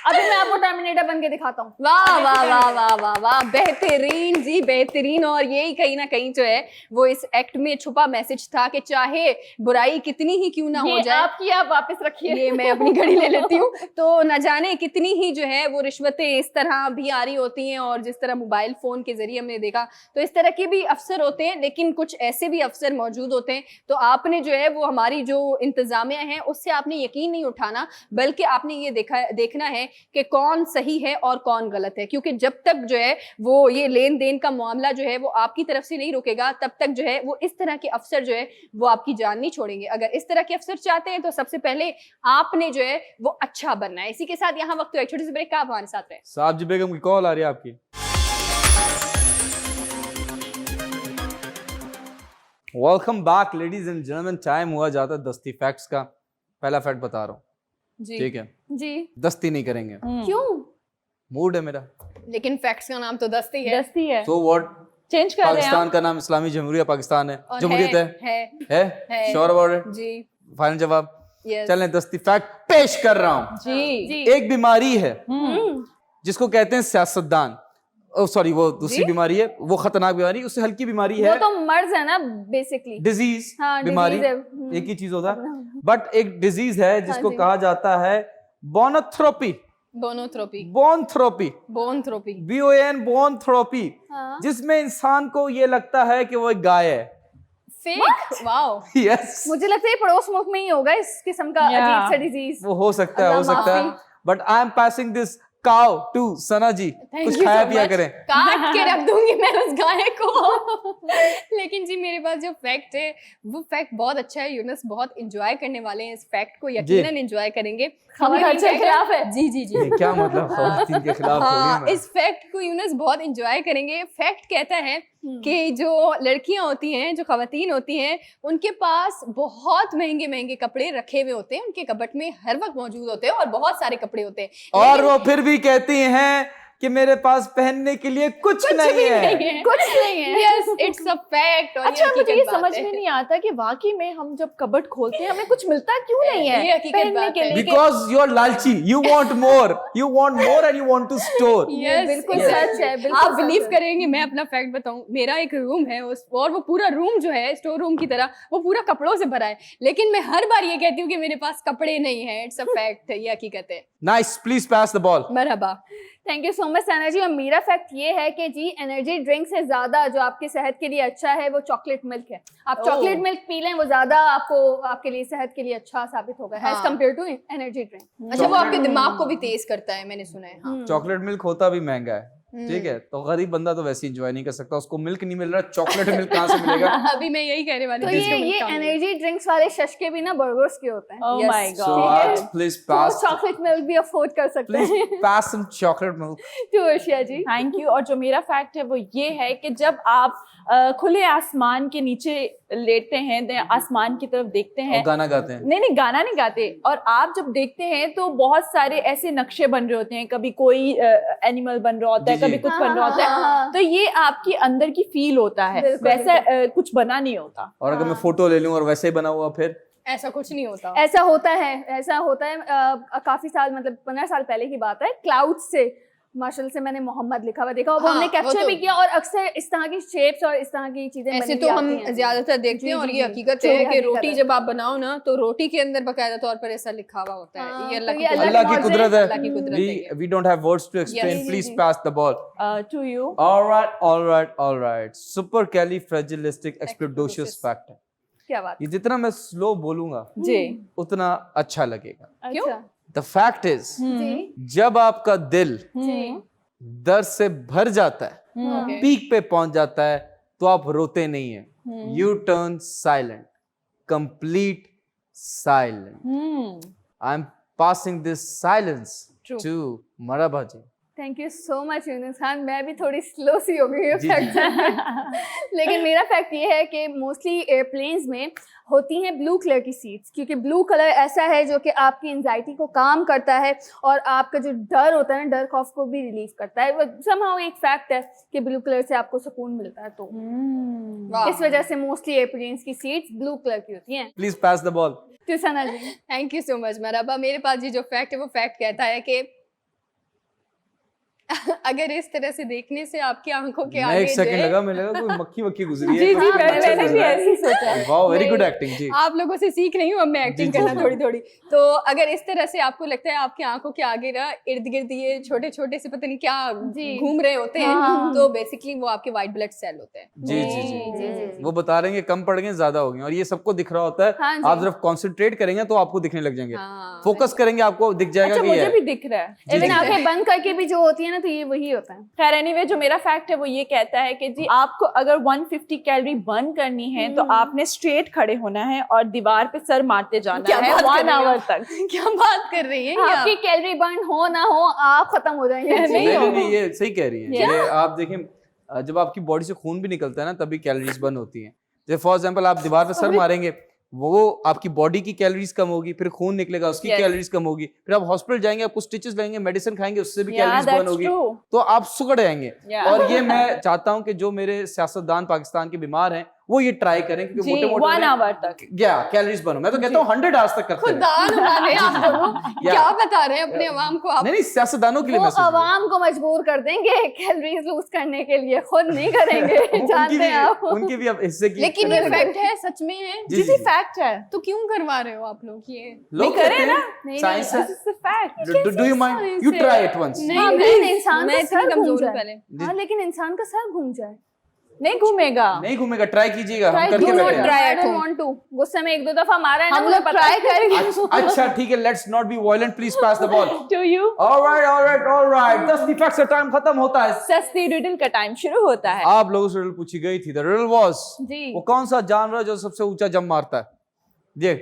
अभी मैं आपको टर्मिनेटर बन के दिखाता हूँ। वाह वाह वाह वाह वाह वाह, बेहतरीन जी, बेहतरीन। और यही कहीं ना कहीं जो है वो इस एक्ट में छुपा मैसेज था कि चाहे बुराई कितनी ही क्यों ना हो जाए, आपकी आप वापस रखिए, ये मैं अपनी घड़ी ले लेती हूँ, तो न जाने कितनी ही जो है वो रिश्वतें इस तरह भी आ रही होती हैं। और जिस तरह मोबाइल फोन के जरिए हमने देखा, तो इस तरह के भी अफसर होते हैं, लेकिन कुछ ऐसे भी अफसर मौजूद होते हैं। तो आपने जो है वो हमारी जो इंतजामिया है उससे आपने यकीन नहीं उठाना, बल्कि आपने ये देखना है कि कौन सही है और कौन गलत है। क्योंकि जब तक जो है वो ये लेन देन का मामला जो है वो आपकी तरफ से नहीं रुकेगा, तब तक जो है वो इस तरह के अफसर जो है वो आपकी जान नहीं छोड़ेंगे। अगर इस तरह के अफसर चाहते हैं तो सबसे पहले आपने जो है वो अच्छा बनना है। इसी के साथ यहाँ वक्त एक छोटी सी ब्रेक का, आप हमारे साथ रहे। साहब जी बेगम की कॉल आ रही है आपकी। Welcome back ladies and gentleman. Time हुआ जाता है दस्ती फैक्ट्स का। पहला फैक्ट बता रहा हूँ, ठीक है जी। दस्ती नहीं करेंगे, क्यों? मूड है मेरा। लेकिन फैक्ट्स का नाम तो दस्ती है। दस्ती है, सो व्हाट, चेंज कर रहे हैं पाकिस्तान आप। का नाम इस्लामी जमहूरिया पाकिस्तान है, और जमहूरियत है है श्योर अबाउट इट? जी, फाइनल जवाब। यस चलें दस्ती फैक्ट पेश कर रहा हूँ। जी। एक बीमारी है जिसको कहते हैं सियासतदान, सॉरी वो दूसरी बीमारी है, वो खतरनाक बीमारी, उससे हल्की बीमारी वो है तो मर्ज है ना बेसिकली। डिजीज, हाँ, बीमारी disease है। एक ही चीज होता है, बट एक डिजीज है जिसको जी। कहा जाता है बोनोथ्रोपी। बोनोथ्रोपी, बोनथ्रोपी, बोनथ्रोपी, BON बोनथ्रोपी, हाँ। जिसमें इंसान को ये लगता है कि वो एक गाय है। Fake, wow. यस, मुझे लगता है ये पड़ोस मुल्क में ही होगा इस किस्म का Yeah. अजीब सा डिजीज। वो हो सकता है, हो अल्लाह सकता है, माफी। But I am passing this cow to Sana ji. कुछ खाया पिया करें। काट के रख दूंगी मैं उस गाय को। लेकिन जी मेरे पास जो फैक्ट है वो फैक्ट बहुत अच्छा है। यूनस बहुत एंजॉय करने वाले हैं इस फैक्ट को, यकीनन एंजॉय करेंगे। खवातीन के खिलाफ है। जी जी जी, ये क्या मतलब खवातीन के खिलाफ हाँ, बोली मैं? इस फैक्ट को यूनस बहुत एंजॉय करेंगे। फैक्ट कहता है कि जो लड़कियां होती हैं, जो खवातीन होती हैं, उनके पास बहुत महंगे महंगे कपड़े रखे हुए होते हैं, उनके कबट में हर वक्त मौजूद होते हैं और बहुत सारे कपड़े होते हैं। और वो फिर भी कहती हैं कि मेरे पास पहनने के लिए कुछ नहीं है। कुछ नहीं है। Yes, it's a fact. अच्छा, मुझे ये समझ में नहीं आता कि वाकई में हम जब कबर्ड खोलते हैं हमें कुछ मिलता क्यों नहीं है ये हकीकत पहनने बात के है। लिए? Because you're लालची, you want more and you want to store. Yes, बिल्कुल yes. सच है, बिल्कुल आप सच बिलीव है। करेंगे, मैं अपना फैक्ट बताऊं, मेरा एक रूम है और वो पूरा रूम जो है स्टोर रूम की तरह वो पूरा कपड़ों से भरा है, लेकिन मैं हर बार ये कहती हूँ कि मेरे पास कपड़े नहीं है। इट्स अ फैक्ट है, ये हकीकत है। Nice, please pass the ball. Marhaba. Thank you so much Sana ji. और मेरा फैक्ट ये है कि जी एनर्जी ड्रिंक से ज्यादा जो आपकी सेहत के लिए अच्छा है वो चॉकलेट मिल्क है। आप चॉकलेट मिल्क पी लें, वो ज्यादा आपके लिए सेहत के लिए अच्छा साबित होगा as compare to energy drink. अच्छा, वो आपके दिमाग को भी तेज करता है, मैंने सुना है। हाँ। चॉकलेट मिल्क होता भी महंगा है, ठीक है, तो गरीब बंदा तो वैसे एंजॉय नहीं कर सकता, उसको मिल्क नहीं मिल रहा, चॉकलेट मिल्क कहाँ से मिलेगा? अभी मैं यही कहने वाली तो थी, ये इसको मिल्क कहाँ मिलेगा? एनर्जी ड्रिंक्स वाले शशके भी ना बर्गर्स के होते हैं। Oh Yes. my So God. please तो pass, चॉकलेट मिल्क भी अफोर्ड कर सकते please हैं। pass some chocolate milk. To Arshia ji. Thank you. और जो मेरा फैक्ट है वो ये है कि जब आप खुले आसमान के नीचे लेटते हैं, आसमान की तरफ देखते हैं, और गाना गाते हैं। नहीं गाना नहीं गाते, और आप जब देखते हैं तो बहुत सारे ऐसे नक्शे बन रहे होते हैं, कभी कोई एनिमल बन रहा होता है, जी, जी। कभी कुछ बन रहा होता है, हाँ। तो ये आपकी अंदर की फील होता है, बिल्कुल, वैसा कुछ बना नहीं होता। और अगर मैं फोटो ले लूं और वैसे ही बना हुआ फिर ऐसा कुछ नहीं होता। ऐसा होता है काफी साल, मतलब 15 साल पहले की बात है। क्लाउड से मार्शल से मैंने मोहम्मद लिखा हुआ देखा और वो हाँ, हमने वो कैप्चर तो- भी किया, और अक्सर इस तरह की शेप्स और इस तरह की चीजें ऐसे बनी तो हुई हम आती हैं। ज्यादातर देखते जी, हैं, और जी, ये जी। हकीकत जो है ये कि हकीकत रोटी है। जब आप बनाओ ना तो रोटी के अंदर बाकायदा तौर पर ऐसा लिखा हुआ होता है। हाँ, ये तो अल्लाह ये की अल्लाह अल्लाह की मौजूद कुदरत अल्लाह की कुदरत है ये। है। We don't have words to explain. Yes. Please जी, pass the ball. To you. All right. Supercalifragilisticexpialidocious fact है। क्या बात ये जितना मैं स्लो बोलूंगा जी। उतना अच्छा लगेगा। अच्छा The fact is, जी जब आपका दिल जी दर्द से भर जाता है, Okay. पीक पे पहुंच जाता है, तो आप रोते नहीं है, you turn silent, complete silent. I am passing this silence True. To Marhaba ji. Thank you so much Yunus Khan. मैं भी थोड़ी स्लो सी हो गई हूँ जी, फैक्ट जी। लेकिन मेरा फैक्ट ये है कि मोस्टली एयरप्लेन्स में होती हैं ब्लू कलर की सीट्स, क्योंकि ब्लू कलर ऐसा है जो कि आपकी एंजाइटी को काम करता है और आपका जो डर होता है ना, डर खौफ को भी रिलीव करता है। वो समहाउ एक फैक्ट है कि ब्लू कलर से आपको सुकून मिलता है, तो वाह। इस वजह से मोस्टली एयरप्लेन्स की सीट्स ब्लू कलर की होती हैं। Please pass the ball. तो सना जी थैंक यू सो मच मरहबा। मेरे पास जी जो फैक्ट है वो फैक्ट कहता है कि अगर इस तरह से देखने से आपकी आंखों के मैं आगे एक सेकंड जो है, लगा, मैं लगा कोई मक्खी वक्खी गुजरी है, जी कुछ जी बच्चा मैंने भी गुजरा है। ऐसे ही सोचा। वाओ, वेरी गुड नहीं, एक्टिंग जी। आप लोगों से सीख रही हूँ अब मैं एक्टिंग जी, करना जी। थोड़ी थोड़ी। तो अगर इस तरह से आपको लगता है आपकी आंखों के आगे ना इर्द गिर्द ये छोटे छोटे से पता नहीं क्या जी। घूम रहे होते हैं, हाँ। तो बेसिकली वो आपके व्हाइट ब्लड सेल होते हैं। जी जी जी, जी, जी। वो बता रहे हैं कि कम पड़ गए ज्यादा हो गए, और ये सबको दिख रहा होता है। हाँ जी। आप सिर्फ कॉन्सेंट्रेट करेंगे तो आपको दिखने लग जाएंगे, हाँ, फोकस करेंगे आपको दिख जाएगा अच्छा कि ये मुझे है। भी दिख रहा है। जी, इवन जी। आंखें बंद करके भी जो होती है ना, तो ये वही होता है। खैर एनीवे जो मेरा फैक्ट है वो ये कहता है कि जी आपको अगर 150 कैलोरी बर्न करनी है तो आपने स्ट्रेट खड़े होना है और दीवार पे सर मारते जाना क्या है बात कर 1 रही हो? आवर तक। क्या बात कर रही है ये आपकी आप? कैलोरी बर्न हो ना हो, आप खत्म हो जाएंगे। नहीं नहीं, ये सही कह रही है। क्या? ये आप देखें, जब आपकी बॉडी से खून भी निकलता है ना तभी कैलोरीज बर्न होती हैं। जैसे फॉर एग्जांपल आप दीवार पे सर मारेंगे, वो आपकी बॉडी की कैलोरीज कम होगी, फिर खून निकलेगा उसकी Yes. कैलोरीज कम होगी, फिर आप हॉस्पिटल जाएंगे, आपको स्टिचेस लगेंगे, मेडिसिन खाएंगे, उससे भी Yeah, कैलोरीज बर्न that's होगी, true. तो आप सुकड़ जाएंगे। Yeah. और ये मैं चाहता हूं कि जो मेरे सियासतदान पाकिस्तान के बीमार हैं वो ये ट्राई करें, क्योंकि जी, मोटे 1 आवर तक। Calories burn. मैं तो कहता हूँ 100 आज तक करते हैं। खुदा वाले आप दोनों या- क्या बता रहे हैं अपने अवाम को आप? नहीं नहीं, सियासतदानों के लिए वो मैसेज है। आवाम को मजबूर कर देंगे कैलोरीज लूज करने के लिए, खुद नहीं करेंगे। जानते हैं आप। उनके भी अब हिस्से की लेकिन ये फैक्ट है, सच में है। जी, जी जी। फैक्ट है। तो क्यों करवा रहे हो आप लोग ये? लोग करें कहते ना। हैं साइंस है। This is a fact. Do you mind you try it once? हाँ, लेकिन इंसान मैं का इतनी सर घूम कमजोर हूँ जाए। पहले। हाँ, लेकिन इंसान का सर घूम जाए। नहीं घूमेगा। नहीं घूमेगा, ट्राई कीजिएगा, हम Try करके do not बैठे हैं। try I at don't home. want to. गुस्से में 1-2 दफा मारा है ना, हम मुझे लोग पता try है। करेंगे। अच्छा ठीक है, let's not be violent, please pass the ball. To you. Alright 10 defects का टाइम खत्म होता है। सस्ती रिडल का टाइम शुरू होता है। आप लोगों से रिडल पूछी गई थी। द रिडल वाज, जी। वो कौन सा जानवर है जो सबसे ऊंचा जंप मारता है? ये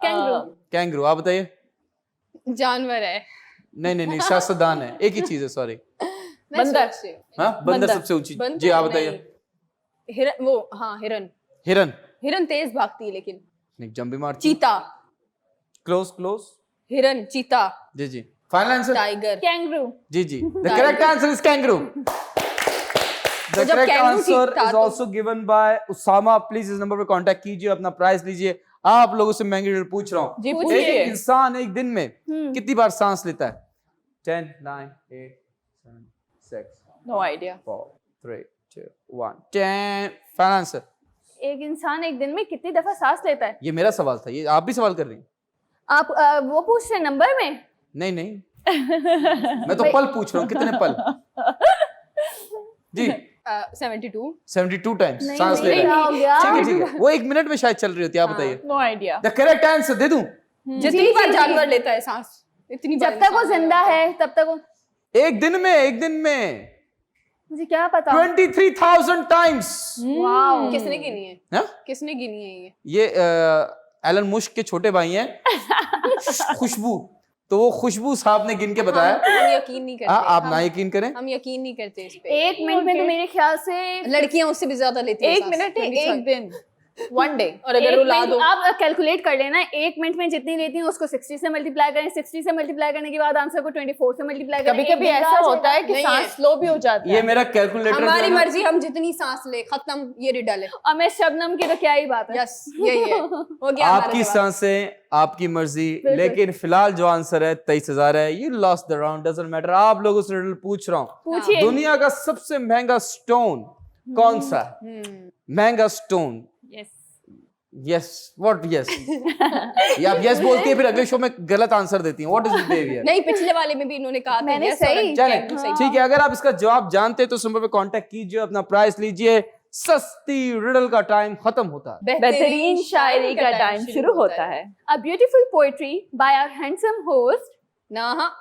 कैंगरू। कैंगरू। आप बताइए। जानवर है। नहीं नहीं नहीं, सियासतदान है, एक ही चीज है, सॉरी। मैं बंदर। सोच रही हूँ। हाँ, बंदर बंदर। सबसे ऊंची। बंदर जी आप नहीं। बताइए। हिरन, वो हाँ हिरन। हिरन। हिरन तेज भागती है लेकिन। नहीं, जंप भी मारती है। चीता। क्लोज। हिरन, चीता, जी जी, फाइनल आंसर। टाइगर। कैंगरू। जी जी, the correct answer is kangaroo. तो The जब correct कैंगरू answer ठीक था is तो- also given by Usama. Please इस नंबर पे कांटेक्ट कीजिए, अपना प्राइस लीजिए। आप लोगों से महंगी रिडल पूछ रहा हूँ। जी एक पूछिए। इंसान एक दिन में कितनी बार सांस लेता है? 10, 9, 8, 7, 6, No idea. 4, 3, 2, 1, 10. Final answer. एक इंसान एक दिन में कितनी दफा सांस लेता है? ये मेरा सवाल था, ये आप भी सवाल कर रही हैं? आप वो पूछ रहे नंबर में? नहीं नहीं, मैं तो पल पूछ रहा हूँ, कितने पल? जी 72। 72 टाइम्स नहीं, सांस ले नहीं, रहा है। हो गया। ठीक है, वो 1 मिनट में शायद चल रही होती है। आप बताइए। No idea. The correct answer दे दूं? जितनी बार जानवर लेता है सांस, इतनी बार जब तक वो इंसान जिंदा लेता है तब तक वो, एक दिन में मुझे क्या पता। 23,000 टाइम्स। वाओ। किसने गिनी है? हाँ? किसने गिनी है ये? ये एलन मुश्क के छोटे भाई हैं खुशबू, तो वो खुशबू साहब ने गिन के बताया। हम यकीन नहीं करते। आप ना यकीन करें। हम यकीन नहीं करते इस पे। 1 मिनट में तो मेरे ख्याल से लड़कियां उससे भी ज्यादा लेती हैं 1 सांस। मिनट नहीं, 25। 1 दिन, 1 day. और अगर रुला दो, आप कैलकुलेट कर लेना, 1 मिनट में जितनी लेती हैं उसको 60 से मल्टीप्लाई करें, 60 से मल्टीप्लाई करने के बाद आंसर को 24 से मल्टीप्लाई करें। कभी कभी ऐसा होता है कि नहीं सांस है। स्लो भी हो जाता ये है। मेरा कैलकुलेटर हमारी मर्जी, हम जितनी सांस ले, खत्म, ये रिडल है। और मैं शबनम की तो क्या ही बात है। यस, यही है, हो गया हमारा आपकी जवाब। सांसें, आपकी मर्जी, बिल्कुल। लेकिन फिलहाल जो आंसर है 23,000 है। You lost the round, doesn't matter. आप लोगों से रिडल पूछ रहा हूँ, पूछिए। दुनिया का सबसे महंगा स्टोन कौन सा है? महंगा stone. Yes. Yes, what yes? ये आप यस बोलती है, फिर अगले शो में गलत आंसर देती हैं। What is the behaviour? नहीं, पिछले वाले में भी इन्होंने कहा था मैंने yes सही- और चले कैंगरू सही। ठीक है, अगर आप इसका जवाब जानते हैं तो इस नंबर पे कांटेक्ट कीजिए, अपना प्राइस लीजिए। सस्ती रिडल का टाइम खत्म होता है। बेहतरीन शायरी का टाइम शुरू होता है। A beautiful poetry by our handsome host ना हाँ,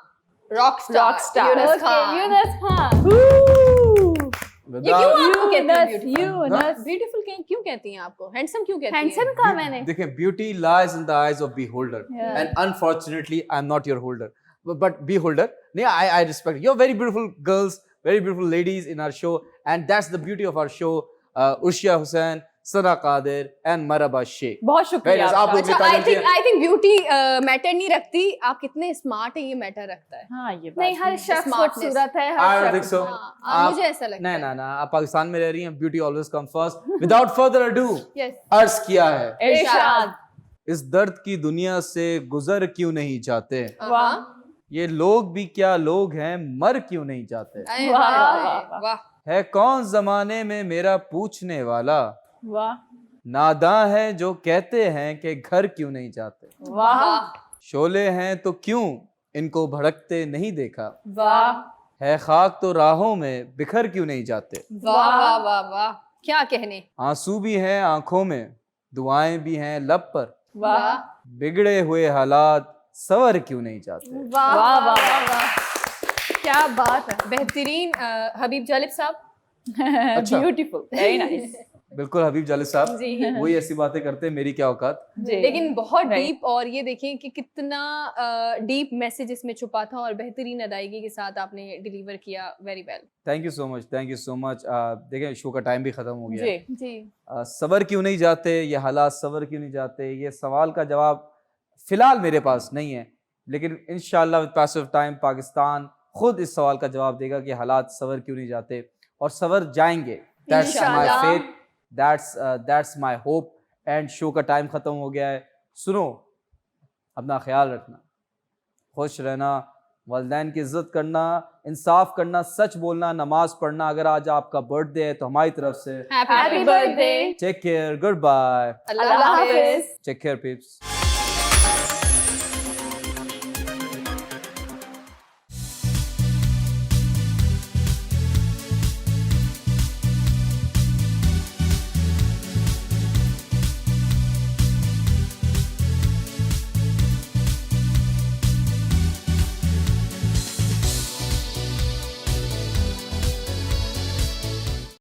rock star Rockstar. Yunus Khan. Yunus Khan. ये क्यों आपको कहते हैं Yunus, beautiful? Yunus. ब्यूटीफुल क्यों कहती हैं आपको? हैंडसम क्यों कहती हैं? हैंडसम कहा मैंने। देखिए, beauty lies in the eyes of beholder, Yeah. and unfortunately I am not your holder, but beholder. नहीं, I respect you're very beautiful girls, very beautiful ladies in our show, and that's the beauty of our show. Urshia Hussain, Sana Qadir, and Maraba Sheikh. बहुत शुक्रिया Guys, आप आपका। लोग भी अच्छा, तालीम दिए। आई थिंक ब्यूटी मैटर नहीं रखती, आप कितने स्मार्ट है ये मैटर रखता है। हाँ ये बात नहीं, हर शख्स Smartness. खूबसूरत है। I हर don't think शख्स। so. हाँ, मुझे ऐसा लगता नहीं है। ना ना, आप पाकिस्तान में रह रही हैं, beauty always come first. Without further ado, Yes. अर्ज किया है, इरशाद। इस दर्द की दुनिया से गुजर क्यों नहीं जाते? वाह। ये लोग भी क्या लोग हैं, मर क्यों नहीं जाते। आए वाह, हाय, वाह, वाह, वाह। वाह। है कौन जमाने में मेरा पूछने वाला, वाह नादां है जो कहते हैं कि घर क्यों नहीं जाते। वाह शोले हैं तो क्यों इनको भड़कते नहीं देखा, वाह है खाक तो राहों में बिखर क्यों नहीं जाते। वाह वाह वाह वाह, क्या कहने। आंसू भी हैं आंखों में, दुआएं भी हैं लब पर, वाह बिगड़े हुए हालात सवर क्यों नहीं जाते। वाह वाह, वाह वाह, वाह वाह, क्या बात है। बेहतरीन हबीब जालिब साहब। Beautiful, very nice. बिल्कुल हबीब जालिब साहब जी वही ऐसी बातें करते हैं, मेरी क्या औकात। लेकिन बहुत Right. डीप, और ये देखें कि कितना डीप मैसेज इसमें छुपा था और बेहतरीन अदायगी के साथ आपने डिलीवर किया। Very well, thank you so much, thank you so much. देखें शो का टाइम भी खत्म हो गया। जी जी सबर क्यों नहीं जाते, ये हालात सबर क्यों नहीं जाते, ये सवाल का जवाब फिलहाल मेरे पास नहीं है, लेकिन इंशाल्लाह with passage of time Pakistan खुद इस सवाल का जवाब देगा कि हालात सबर क्यों नहीं जाते, और सबर जाएंगे। दैट्स माय इंशाल्लाह। Faith, that's my hope. And show का टाइम खत्म हो गया है। सुनो, अपना ख्याल रखना, खुश रहना, वालिदैन की इज्जत करना, इंसाफ करना, सच बोलना, नमाज पढ़ना। अगर आज आपका बर्थडे है तो हमारी तरफ से happy happy birthday, take care, good bye, अल्लाह हाफिज। Take care peeps.